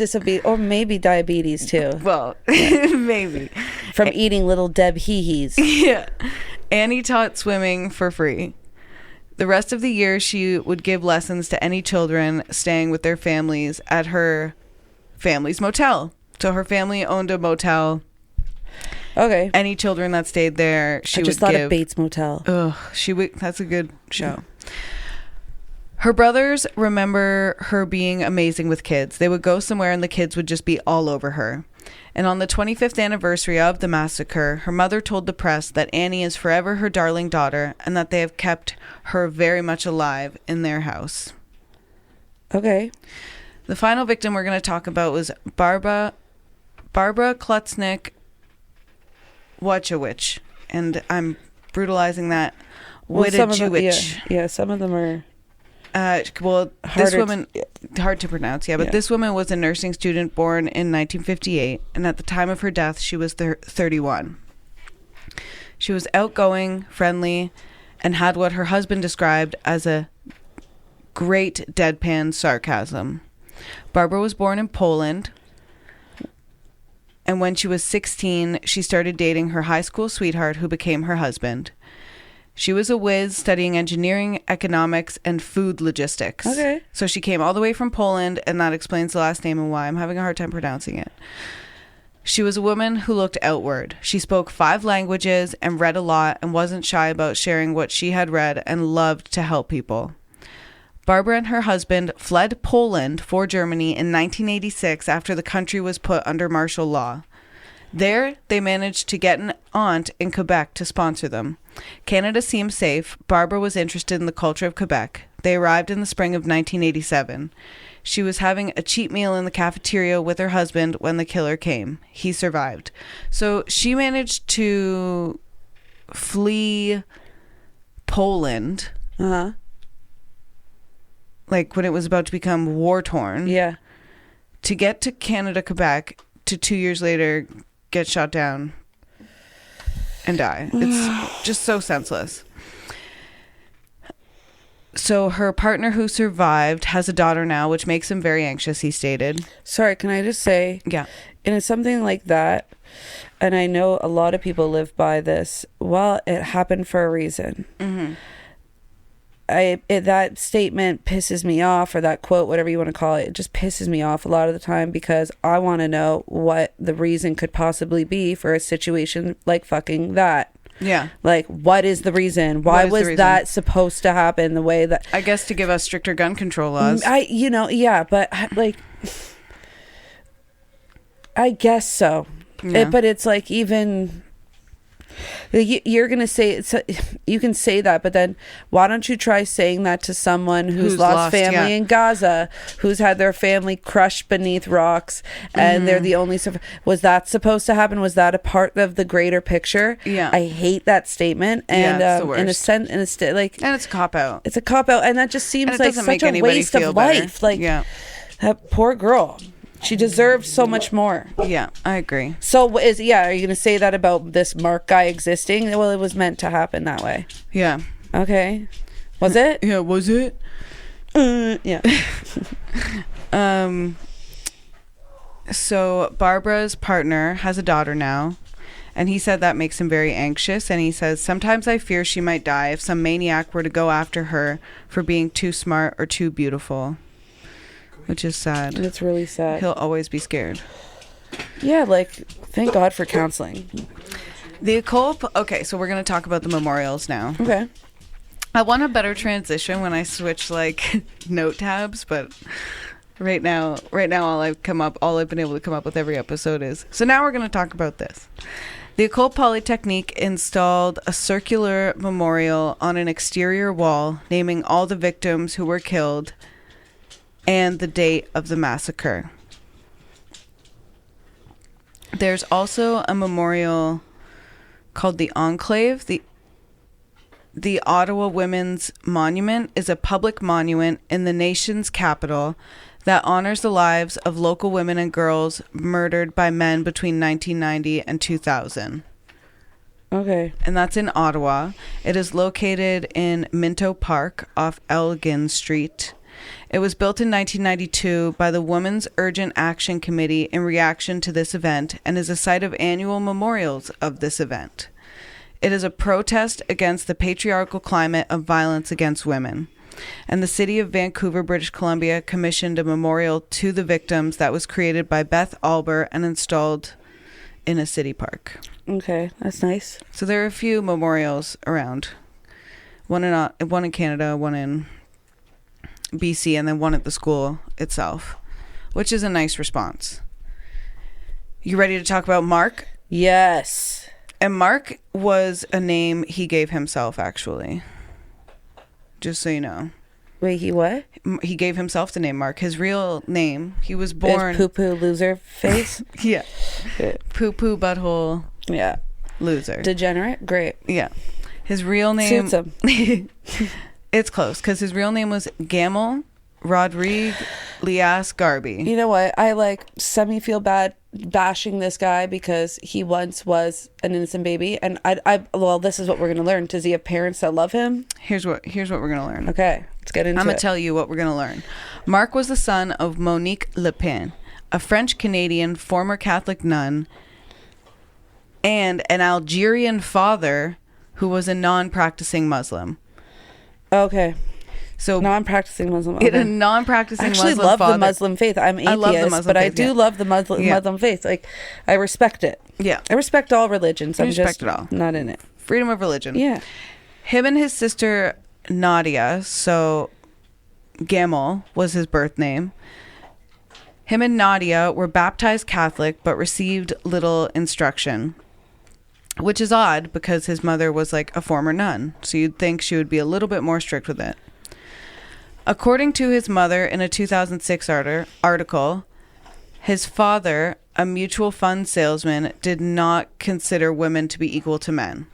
Speaker 2: or maybe diabetes too.
Speaker 1: Well, maybe
Speaker 2: from eating little Deb hee-hees.
Speaker 1: Yeah, Annie taught swimming for free. The rest of the year, she would give lessons to any children staying with their families at her family's motel. So her family owned a motel.
Speaker 2: Okay.
Speaker 1: Any children that stayed there, she would give. I just thought of
Speaker 2: Bates Motel.
Speaker 1: Ugh, that's a good show. Her brothers remember her being amazing with kids. They would go somewhere and the kids would just be all over her. And on the 25th anniversary of the massacre, her mother told the press that Annie is forever her darling daughter and that they have kept her very much alive in their house.
Speaker 2: Okay.
Speaker 1: The final victim we're going to talk about was Barbara Klutznick Wachowicz, and I'm brutalizing that.
Speaker 2: Yeah, some of them are.
Speaker 1: This woman, hard to pronounce, but this woman was a nursing student born in 1958, and at the time of her death, she was 31. She was outgoing, friendly, and had what her husband described as a great deadpan sarcasm. Barbara was born in Poland. And when she was 16, she started dating her high school sweetheart who became her husband. She was a whiz studying engineering, economics, and food logistics.
Speaker 2: Okay.
Speaker 1: So she came all the way from Poland, and that explains the last name and why I'm having a hard time pronouncing it. She was a woman who looked outward. She spoke 5 languages and read a lot and wasn't shy about sharing what she had read and loved to help people. Barbara and her husband fled Poland for Germany in 1986 after the country was put under martial law. There, they managed to get an aunt in Quebec to sponsor them. Canada seemed safe. Barbara was interested in the culture of Quebec. They arrived in the spring of 1987. She was having a cheap meal in the cafeteria with her husband when the killer came. He survived. So she managed to flee Poland.
Speaker 2: Uh-huh.
Speaker 1: Like when it was about to become war-torn.
Speaker 2: Yeah.
Speaker 1: To get to Canada, Quebec, to 2 years later get shot down and die. It's just so senseless. So her partner who survived has a daughter now, which makes him very anxious, he stated.
Speaker 2: Sorry, can I just say?
Speaker 1: Yeah.
Speaker 2: And it's something like that, and I know a lot of people live by this, well, it happened for a reason.
Speaker 1: Mm-hmm.
Speaker 2: That statement pisses me off, or that quote, whatever you want to call it, it just pisses me off a lot of the time because I want to know what the reason could possibly be for a situation like fucking that.
Speaker 1: Yeah.
Speaker 2: Like, what is the reason? Why was that supposed to happen the way that...
Speaker 1: I guess to give us stricter gun control laws.
Speaker 2: Yeah, but like... I guess so.
Speaker 1: Yeah.
Speaker 2: But it's like even... You're going to say, you can say that, but then why don't you try saying that to someone who's lost family in Gaza, who's had their family crushed beneath rocks, and they're the only... Was that supposed to happen? Was that a part of the greater picture?
Speaker 1: Yeah.
Speaker 2: I hate that statement. And
Speaker 1: it's the worst.
Speaker 2: in a sense, and it's
Speaker 1: a cop-out.
Speaker 2: It's a cop-out, and that just seems like such a waste of life. Like, that poor girl. She deserved so much more.
Speaker 1: Yeah, I agree.
Speaker 2: So are you going to say that about this Mark guy existing? Well, it was meant to happen that way.
Speaker 1: Yeah.
Speaker 2: Okay. Was it?
Speaker 1: Yeah, was it?
Speaker 2: Yeah.
Speaker 1: So Barbara's partner has a daughter now, and he said that makes him very anxious, and he says, sometimes I fear she might die if some maniac were to go after her for being too smart or too beautiful. Which is sad.
Speaker 2: It's really sad.
Speaker 1: He'll always be scared.
Speaker 2: Yeah, like, thank God for counseling.
Speaker 1: The École... Okay, so we're going to talk about the memorials now.
Speaker 2: Okay.
Speaker 1: I want a better transition when I switch, like, note tabs, but right now, all I've been able to come up with every episode is... So now we're going to talk about this. The École Polytechnique installed a circular memorial on an exterior wall naming all the victims who were killed and the date of the massacre. There's also a memorial called the Enclave. The Ottawa Women's Monument is a public monument in the nation's capital that honors the lives of local women and girls murdered by men between 1990 and 2000.
Speaker 2: Okay.
Speaker 1: And that's in Ottawa. It is located in Minto Park off Elgin Street. It was built in 1992 by the Women's Urgent Action Committee in reaction to this event and is a site of annual memorials of this event. It is a protest against the patriarchal climate of violence against women. And the city of Vancouver, British Columbia, commissioned a memorial to the victims that was created by Beth Albert and installed in a city park.
Speaker 2: Okay, that's nice.
Speaker 1: So there are a few memorials around. One in Canada, one in BC, and then one at the school itself, which is a nice response. You ready to talk about Mark?
Speaker 2: Yes.
Speaker 1: And Mark was a name he gave himself, actually. Just so you know.
Speaker 2: Wait, he what?
Speaker 1: He gave himself the name Mark. His real name, he was born...
Speaker 2: Poo-poo loser face?
Speaker 1: Yeah. Poo-poo butthole...
Speaker 2: Yeah.
Speaker 1: Loser.
Speaker 2: Degenerate? Great.
Speaker 1: Yeah. His real name...
Speaker 2: Suits him.
Speaker 1: It's close, because his real name was Gamel Rodriguez Garby.
Speaker 2: You know what? I semi-feel bad bashing this guy because he once was an innocent baby. And well, this is what we're going to learn. Does he have parents that love him?
Speaker 1: Here's what we're going to learn.
Speaker 2: Okay. Let's get into it.
Speaker 1: I'm going to tell you what we're going to learn. Mark was the son of Monique Lépine, a French-Canadian former Catholic nun, and an Algerian father who was a non-practicing Muslim.
Speaker 2: Okay.
Speaker 1: So
Speaker 2: non-practicing Muslim.
Speaker 1: Okay. A non-practicing Muslim
Speaker 2: I actually love
Speaker 1: father.
Speaker 2: the Muslim faith. I'm atheist,
Speaker 1: I love the Muslim
Speaker 2: but
Speaker 1: faith,
Speaker 2: I do love the Muslim faith. I respect it.
Speaker 1: Yeah.
Speaker 2: I respect all religions. I'm
Speaker 1: respect
Speaker 2: just
Speaker 1: it all.
Speaker 2: Not in it.
Speaker 1: Freedom of religion.
Speaker 2: Yeah.
Speaker 1: Him and his sister Nadia, so Gamel was his birth name. Him and Nadia were baptized Catholic but received little instruction, which is odd because his mother was a former nun, so you'd think she would be a little bit more strict with it. According to his mother in a 2006 article, his father, a mutual fund salesman, did not consider women to be equal to men.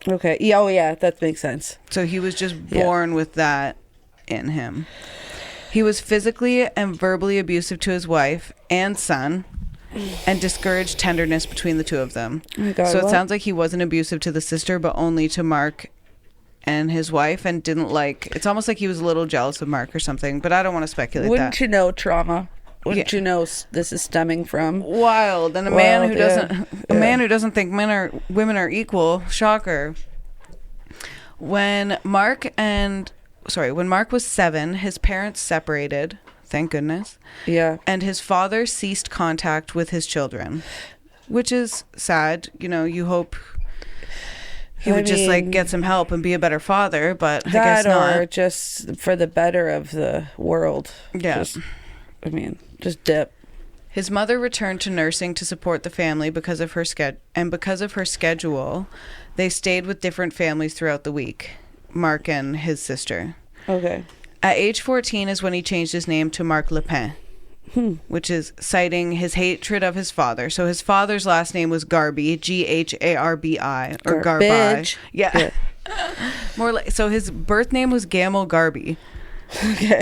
Speaker 2: Okay. Yeah, oh, yeah. That makes sense.
Speaker 1: So he was just born with that in him. He was physically and verbally abusive to his wife and son and discouraged tenderness between the two of them.
Speaker 2: Oh my God,
Speaker 1: so it sounds like he wasn't abusive to the sister, but only to Mark and his wife, and didn't it's almost like he was a little jealous of Mark or something, but I don't want to speculate.
Speaker 2: Wouldn't you know trauma? Wouldn't you know this is stemming from
Speaker 1: wild and a man who doesn't think women are equal. Shocker. When Mark was 7, his parents separated, thank goodness.
Speaker 2: Yeah.
Speaker 1: And his father ceased contact with his children, which is sad. You hope he would just get some help and be a better father, but I guess not.
Speaker 2: Or just for the better of the world.
Speaker 1: Yeah.
Speaker 2: Just dip.
Speaker 1: His mother returned to nursing to support the family because of her schedule. They stayed with different families throughout the week, Mark and his sister.
Speaker 2: Okay.
Speaker 1: At age 14 is when he changed his name to Marc Lépine, which is citing his hatred of his father. So his father's last name was Garby, Gharbi, or Garby. Yeah. So his birth name was Gamel Garby.
Speaker 2: Okay.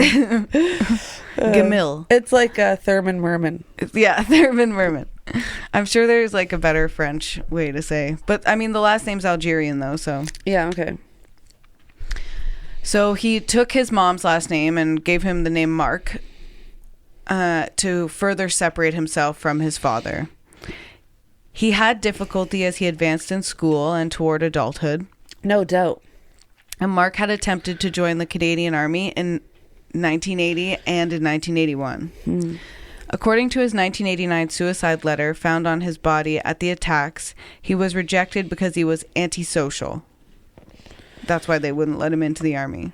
Speaker 1: Gamil.
Speaker 2: It's like Thurman Merman.
Speaker 1: Yeah, Thurman Merman. I'm sure there's a better French way to say. But the last name's Algerian though, so.
Speaker 2: Yeah, okay.
Speaker 1: So he took his mom's last name and gave him the name Mark to further separate himself from his father. He had difficulty as he advanced in school and toward adulthood.
Speaker 2: No doubt.
Speaker 1: And Mark had attempted to join the Canadian Army in 1980 and in 1981. According to his 1989 suicide letter found on his body at the attacks, he was rejected because he was antisocial. That's why they wouldn't let him into the army.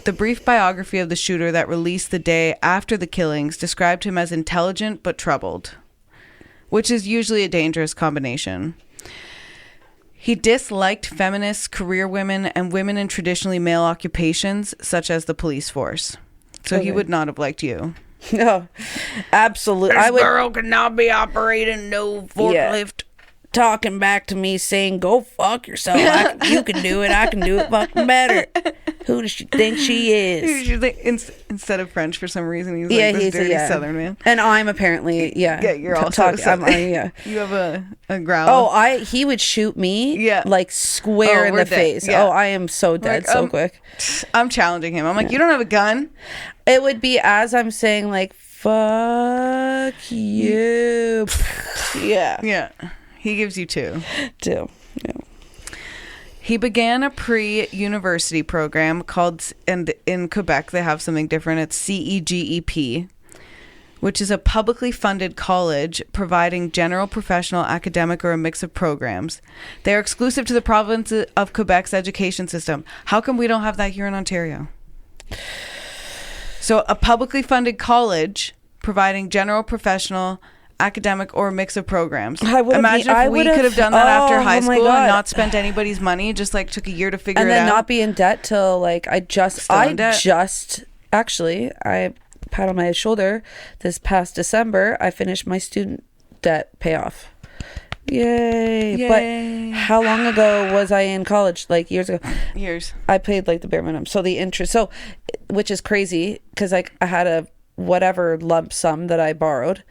Speaker 1: The brief biography of the shooter that released the day after the killings described him as intelligent but troubled, which is usually a dangerous combination. He disliked feminists, career women, and women in traditionally male occupations, such as the police force. So he would not have liked you.
Speaker 2: No, absolutely.
Speaker 1: This girl could not be operating no forklift.
Speaker 2: Talking back to me saying, go fuck yourself. You can do it. I can do it fucking better. Who does she think she is?
Speaker 1: Instead of French, for some reason, he's like this dirty Southern man.
Speaker 2: And I'm apparently,
Speaker 1: Yeah, you're also Southern.
Speaker 2: Yeah.
Speaker 1: You have a growl.
Speaker 2: Oh, he would shoot me like square in the face.
Speaker 1: Yeah.
Speaker 2: Oh, I am so dead so quick.
Speaker 1: I'm challenging him. I'm like, you don't have a gun?
Speaker 2: It would be as I'm saying, like, fuck you. Yeah.
Speaker 1: Yeah. He gives you two.
Speaker 2: Yeah.
Speaker 1: He began a pre-university program called, and in Quebec they have something different, it's CEGEP, which is a publicly funded college providing general, professional, academic, or a mix of programs. They are exclusive to the province of Quebec's education system. How come we don't have that here in Ontario? So a publicly funded college providing general, professional, academic, or a mix of programs. Imagine if we could have done that after high school and not spent anybody's money, just like took a year to figure it out.
Speaker 2: And then not be in debt till like I pat on my shoulder this past December, I finished my student debt payoff. Yay. But how long ago was I in college? Like years ago.
Speaker 1: Years.
Speaker 2: I paid like the bare minimum. So the interest, which is crazy because like I had a whatever lump sum that I borrowed.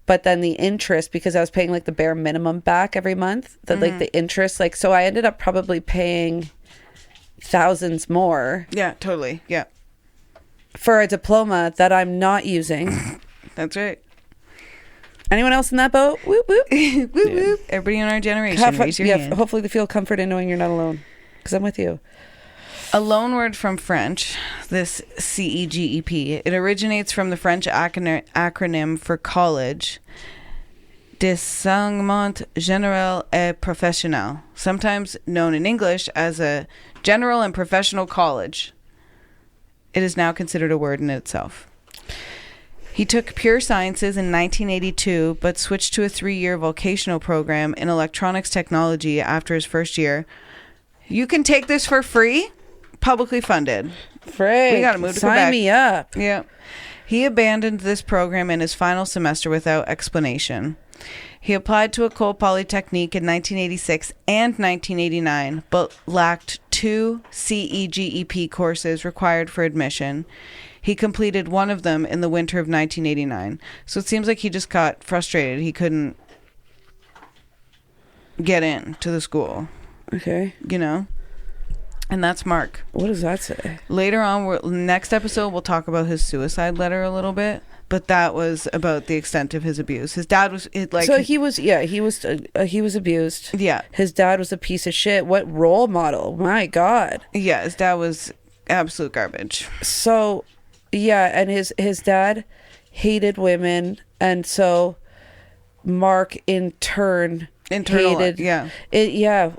Speaker 2: But then the interest, because I was paying like the bare minimum back every month, that like the interest, like, so I ended up probably paying thousands more.
Speaker 1: Yeah, totally. Yeah.
Speaker 2: For a diploma that I'm not using.
Speaker 1: That's right.
Speaker 2: Anyone else in that boat? Whoop, whoop.
Speaker 1: Whoop, whoop. Everybody in our generation, raise your hand.
Speaker 2: Hopefully they feel comfort in knowing you're not alone. Because I'm with you.
Speaker 1: A loan word from French, this CEGEP. It originates from the French acronym for college, d'enseignement général et professionnel, sometimes known in English as a general and professional college. It is now considered a word in itself. He took pure sciences in 1982, but switched to a 3-year vocational program in electronics technology after his first year. You can take this for free. Publicly funded.
Speaker 2: Frick.
Speaker 1: We gotta move to Quebec.
Speaker 2: Sign me up.
Speaker 1: Yeah. He abandoned this program in his final semester without explanation. He applied to École Polytechnique in 1986 and 1989, but lacked 2 CEGEP courses required for admission. He completed one of them in the winter of 1989. So it seems like he just got frustrated. He couldn't get in to the school.
Speaker 2: Okay.
Speaker 1: You know? And that's Mark.
Speaker 2: What does that say?
Speaker 1: Later on, next episode, we'll talk about his suicide letter a little bit. But that was about the extent of his abuse. His dad was like.
Speaker 2: So he was abused.
Speaker 1: Yeah.
Speaker 2: His dad was a piece of shit. What role model? My God.
Speaker 1: Yeah, his dad was absolute garbage.
Speaker 2: So, yeah, and his dad hated women, and so Mark in turn hated.
Speaker 1: Yeah.
Speaker 2: Yeah.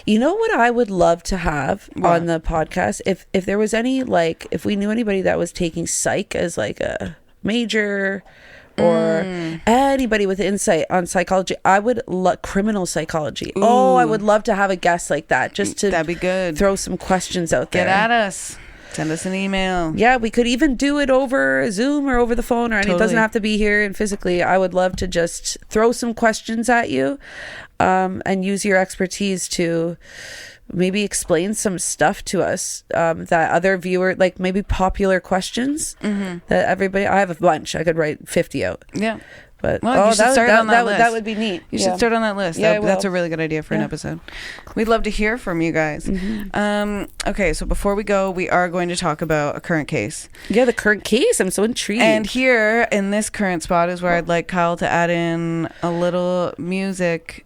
Speaker 2: You know what I would love to have on the podcast? If there was any, like, if we knew anybody that was taking psych as like a major or anybody with insight on psychology, I would love criminal psychology. Ooh. Oh, I would love to have a guest like that just to
Speaker 1: that'd be good.
Speaker 2: Throw some questions out there.
Speaker 1: Get at us. Send us an email.
Speaker 2: Yeah, we could even do it over Zoom or over the phone or It doesn't have to be here and physically. I would love to just throw some questions at you and use your expertise to maybe explain some stuff to us that other viewer, like maybe popular questions that everybody, I have a bunch. I could write 50 out.
Speaker 1: Yeah.
Speaker 2: But
Speaker 1: you should start on that list.
Speaker 2: That would be neat.
Speaker 1: You should start on that list.
Speaker 2: Yeah,
Speaker 1: that's a really good idea for an episode. We'd love to hear from you guys. Okay, so before we go, we are going to talk about a current case.
Speaker 2: Yeah, the current case. I'm so intrigued.
Speaker 1: And here in this current spot is where I'd like Kyle to add in a little music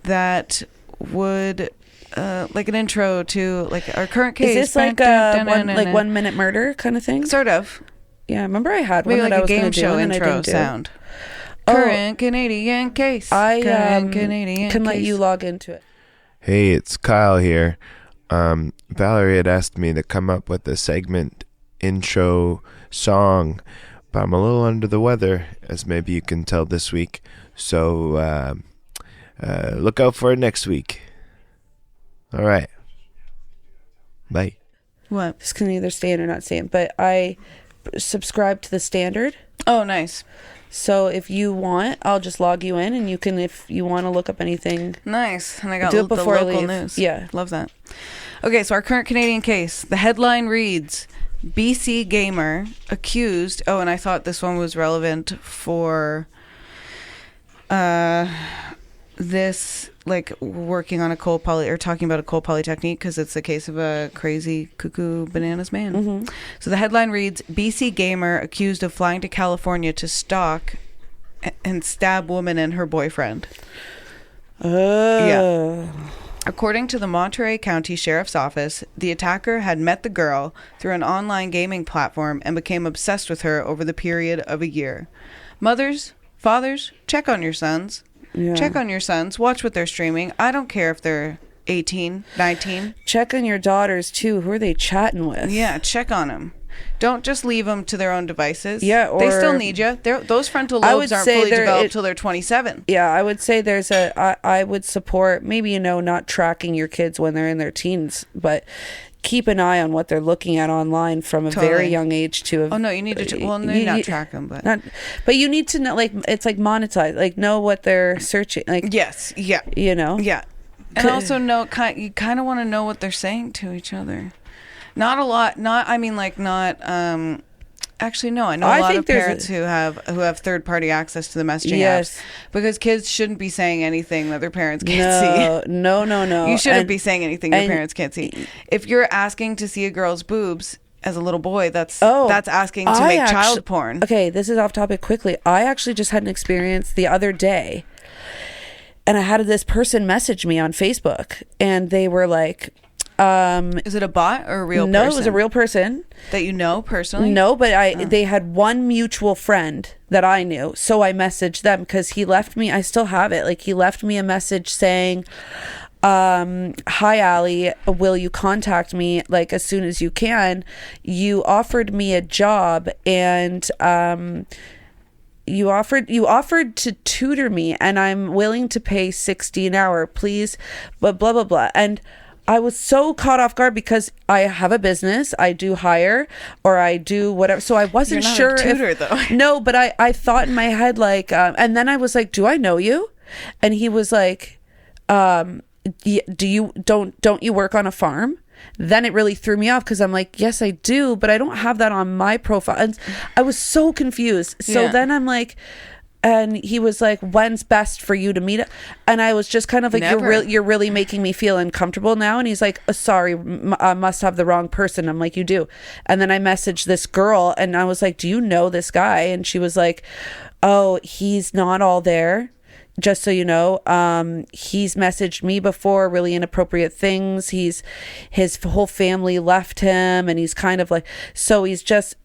Speaker 1: that would like an intro to like our current case.
Speaker 2: Is this like a 1 minute murder kind of thing?
Speaker 1: Sort of.
Speaker 2: Yeah, I remember I had one
Speaker 1: maybe
Speaker 2: that
Speaker 1: like
Speaker 2: I was
Speaker 1: a game show intro sound. Current Canadian case.
Speaker 2: I
Speaker 1: Canadian
Speaker 2: can
Speaker 1: case.
Speaker 2: let you log into it.
Speaker 3: Hey, it's Kyle here. Valerie had asked me to come up with a segment intro song, but I'm a little under the weather, as maybe you can tell this week. So look out for it next week. All right. Bye.
Speaker 1: What?
Speaker 2: This can either stay in or not stay in. But I subscribe to the Standard.
Speaker 1: Oh, nice.
Speaker 2: So if you want, I'll just log you in, and you can, if you want to look up anything.
Speaker 1: Nice. And I got
Speaker 2: Do it
Speaker 1: the
Speaker 2: before I
Speaker 1: local
Speaker 2: leave.
Speaker 1: news.
Speaker 2: Yeah.
Speaker 1: Love that. Okay, so our current Canadian case. The headline reads, BC gamer accused... Oh, and I thought this one was relevant for this, like, working on a talking about École Polytechnique, because it's the case of a crazy cuckoo bananas man.
Speaker 2: Mm-hmm.
Speaker 1: So the headline reads, BC gamer accused of flying to California to stalk and stab woman and her boyfriend. Yeah. According to the Monterey County Sheriff's Office, the attacker had met the girl through an online gaming platform and became obsessed with her over the period of a year. Mothers, fathers, check on your sons.
Speaker 2: Yeah.
Speaker 1: Check on your sons. Watch what they're streaming. I don't care if they're 18, 19.
Speaker 2: Check on your daughters, too. Who are they chatting with?
Speaker 1: Yeah, check on them. Don't just leave them to their own devices.
Speaker 2: Yeah, or...
Speaker 1: They still need you. Those frontal lobes aren't fully developed till they're 27.
Speaker 2: Yeah, I would say I would support, maybe, not tracking your kids when they're in their teens, but keep an eye on what they're looking at online from a very young age to...
Speaker 1: Oh, no, you need to... well, no, not track them, but...
Speaker 2: But you need to know, like, it's like monetize, like, know what they're searching, like...
Speaker 1: Yes, yeah.
Speaker 2: Yeah.
Speaker 1: And also you kind of want to know what they're saying to each other. Not a lot. Actually, no. I know a lot of parents who have third-party access to the messaging apps, because kids shouldn't be saying anything that their parents can't see.
Speaker 2: No.
Speaker 1: You shouldn't be saying anything your parents can't see. If you're asking to see a girl's boobs as a little boy, that's asking to make child porn.
Speaker 2: Okay, this is off topic quickly. I actually just had an experience the other day, and I had this person message me on Facebook, and they were like...
Speaker 1: is it a bot or a real person?
Speaker 2: No, it was a real person.
Speaker 1: That you know personally?
Speaker 2: No, but they had one mutual friend that I knew. So I messaged them because he left me, I still have it. Like, he left me a message saying, hi, Allie, will you contact me like as soon as you can? You offered me a job, and you offered to tutor me, and I'm willing to pay $60 an hour, please, but blah, blah, blah. And I was so caught off guard because I have a business, I do hire, or I do whatever. So I wasn't sure.
Speaker 1: You're not a tutor, though.
Speaker 2: No, but I thought in my head, like, and then I was like, do I know you? And he was like, don't you work on a farm? Then it really threw me off, because I'm like, yes, I do, but I don't have that on my profile. And I was so confused. So then I'm like... And he was like, when's best for you to meet up? And I was just kind of like, you're really making me feel uncomfortable now. And he's like, sorry, I must have the wrong person. I'm like, you do. And then I messaged this girl, and I was like, do you know this guy? And she was like, oh, he's not all there. Just so you know, he's messaged me before, really inappropriate things. His whole family left him, and he's kind of like, so he's just,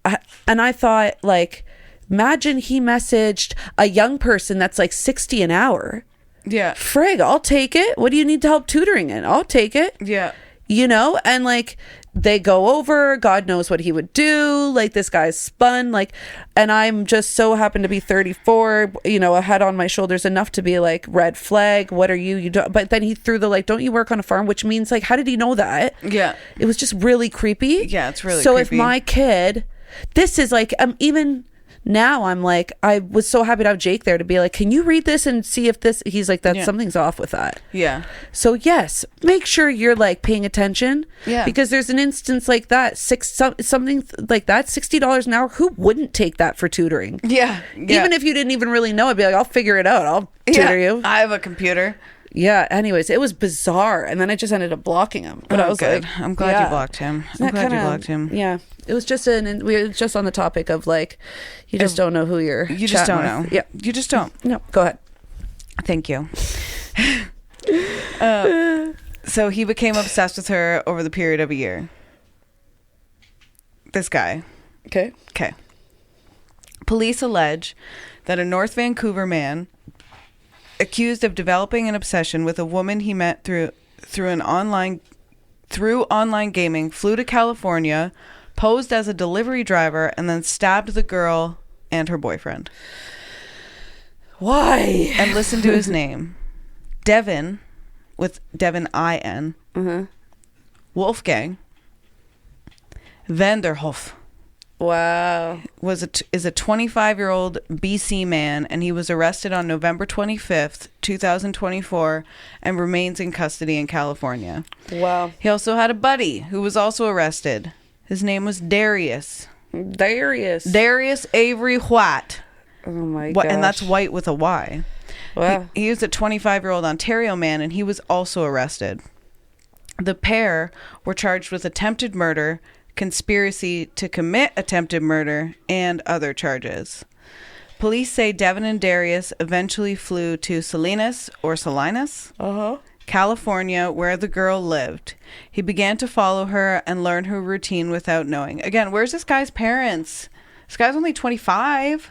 Speaker 2: and I thought, like, imagine he messaged a young person that's like $60 an hour.
Speaker 1: Yeah.
Speaker 2: Frig, I'll take it. What do you need to help tutoring in? I'll take it.
Speaker 1: Yeah.
Speaker 2: And like, they go over, God knows what he would do. Like, this guy's spun, like, and I'm just so happen to be 34, a head on my shoulders enough to be like, red flag, what are you? You don't, but then he threw the, like, don't you work on a farm? Which means, like, how did he know that?
Speaker 1: Yeah.
Speaker 2: It was just really creepy.
Speaker 1: Yeah, it's really
Speaker 2: so
Speaker 1: creepy.
Speaker 2: If my kid, this is like, even... Now I'm like, I was so happy to have Jake there to be like, can you read this and see if this, he's like, something's off with that.
Speaker 1: Yeah.
Speaker 2: So yes, make sure you're like paying attention.
Speaker 1: Yeah.
Speaker 2: Because there's an instance like that, something like that, $60 an hour. Who wouldn't take that for tutoring?
Speaker 1: Yeah.
Speaker 2: Even if you didn't even really know, I'd be like, I'll figure it out. I'll tutor you.
Speaker 1: I have a computer.
Speaker 2: Yeah. Anyways, it was bizarre, and then I just ended up blocking him. But I was
Speaker 1: good.
Speaker 2: like,
Speaker 1: I'm glad you blocked him. I'm glad you blocked him.
Speaker 2: Yeah. It was just we were just on the topic of like, you just don't know who you're.
Speaker 1: You just don't know.
Speaker 2: Yeah.
Speaker 1: You just don't.
Speaker 2: No. Go ahead.
Speaker 1: Thank you. So he became obsessed with her over the period of a year. This guy.
Speaker 2: Okay.
Speaker 1: Police allege that a North Vancouver man accused of developing an obsession with a woman he met through online gaming flew to California, posed as a delivery driver, and then stabbed the girl and her boyfriend.
Speaker 2: Why?
Speaker 1: And listen to his name. Devin with Devin I-N.
Speaker 2: Uh-huh.
Speaker 1: Wolfgang Vanderhoff.
Speaker 2: Wow.
Speaker 1: Is a 25-year-old BC man, and he was arrested on November 25th, 2024, and remains in custody in California.
Speaker 2: Wow.
Speaker 1: He also had a buddy who was also arrested. His name was Darius Avery White.
Speaker 2: Oh my gosh.
Speaker 1: And that's White with a Y.
Speaker 2: Wow.
Speaker 1: He was a 25-year-old Ontario man, and he was also arrested. The pair were charged with attempted murder, conspiracy to commit attempted murder, and other charges. Police say Devin and Darius eventually flew to Salinas, California, where the girl lived. He began to follow her and learn her routine without knowing. Again, where's this guy's parents? This guy's only 25.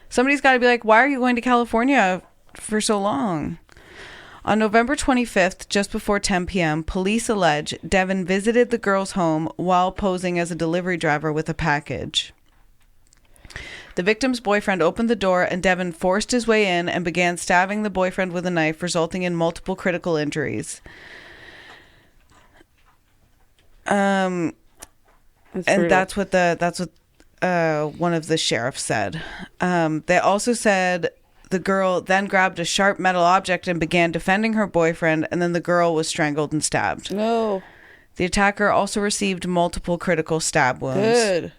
Speaker 1: Somebody's got to be like, why are you going to California for so long? On November 25th, just before 10 p.m., police allege Devin visited the girl's home while posing as a delivery driver with a package. The victim's boyfriend opened the door, and Devin forced his way in and began stabbing the boyfriend with a knife, resulting in multiple critical injuries. That's what one of the sheriffs said. They also said the girl then grabbed a sharp metal object and began defending her boyfriend, and then the girl was strangled and stabbed.
Speaker 2: No.
Speaker 1: The attacker also received multiple critical stab wounds.
Speaker 2: Good.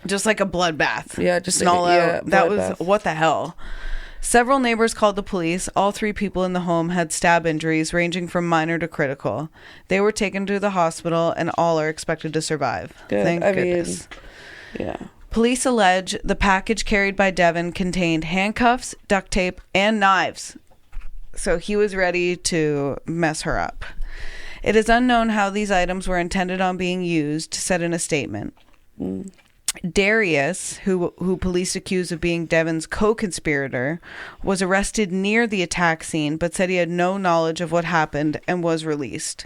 Speaker 1: Just like a bloodbath.
Speaker 2: Yeah, just
Speaker 1: an all out.
Speaker 2: Yeah,
Speaker 1: that was
Speaker 2: bloodbath.
Speaker 1: What the hell. Several neighbors called the police. All three people in the home had stab injuries ranging from minor to critical. They were taken to the hospital, and all are expected to survive.
Speaker 2: Good.
Speaker 1: Thank goodness.
Speaker 2: Yeah.
Speaker 1: Police allege the package carried by Devin contained handcuffs, duct tape, and knives. So he was ready to mess her up. It is unknown how these items were intended on being used, said in a statement. Darius, who police accused of being Devin's co-conspirator, was arrested near the attack scene, but said he had no knowledge of what happened and was released.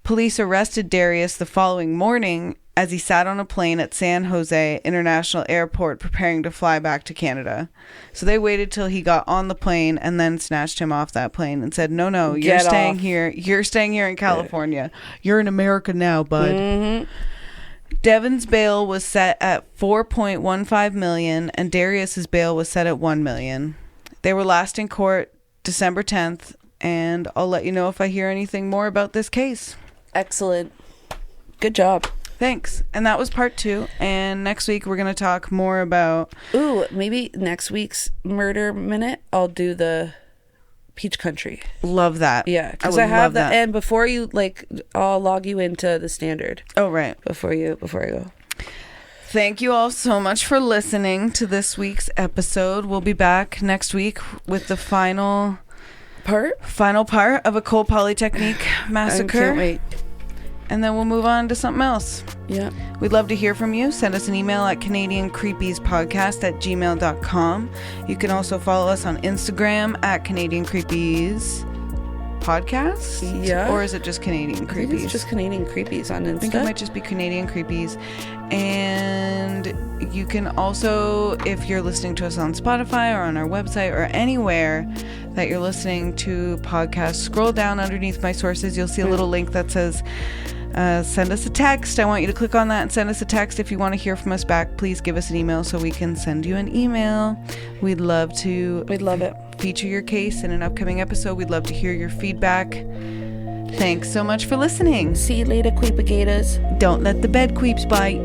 Speaker 1: Police arrested Darius the following morning as he sat on a plane at San Jose International Airport preparing to fly back to Canada. So they waited till he got on the plane and then snatched him off that plane and said, no, you're staying here. You're staying here in California. You're in America now, bud. Mm-hmm. Devin's bail was set at $4.15 million, and Darius's bail was set at $1 million. They were last in court December 10th, and I'll let you know if I hear anything more about this case.
Speaker 2: Excellent. Good job.
Speaker 1: Thanks. And that was part 2. And next week we're going to talk more about...
Speaker 2: Ooh, maybe next week's Murder Minute, I'll do the Peach Country.
Speaker 1: Love that.
Speaker 2: Yeah, because I have that. And before you, I'll log you into the standard.
Speaker 1: Oh, right.
Speaker 2: Before I go.
Speaker 1: Thank you all so much for listening to this week's episode. We'll be back next week with the final part of École Polytechnique Massacre.
Speaker 2: I can't wait.
Speaker 1: And then we'll move on to something else.
Speaker 2: Yeah.
Speaker 1: We'd love to hear from you. Send us an email at CanadianCreepiesPodcast@gmail.com. You can also follow us on Instagram at Canadian Creepies Podcast.
Speaker 2: Yeah.
Speaker 1: Or is it just Canadian Creepies?
Speaker 2: I think it's just Canadian Creepies on Insta.
Speaker 1: I think it might just be Canadian Creepies. And you can also, if you're listening to us on Spotify or on our website or anywhere that you're listening to podcasts, scroll down underneath my sources. You'll see a little link that says send us a text. I want you to click on that and send us a text. If you want to hear from us back, please give us an email so we can send you an email. We'd love it. Feature your case in an upcoming episode. We'd love to hear your feedback. Thanks so much for listening.
Speaker 2: See you later, Queepagators.
Speaker 1: Don't let the bed queeps bite.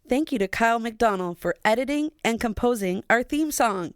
Speaker 2: Thank you to Kyle McDonnell for editing and composing our theme song.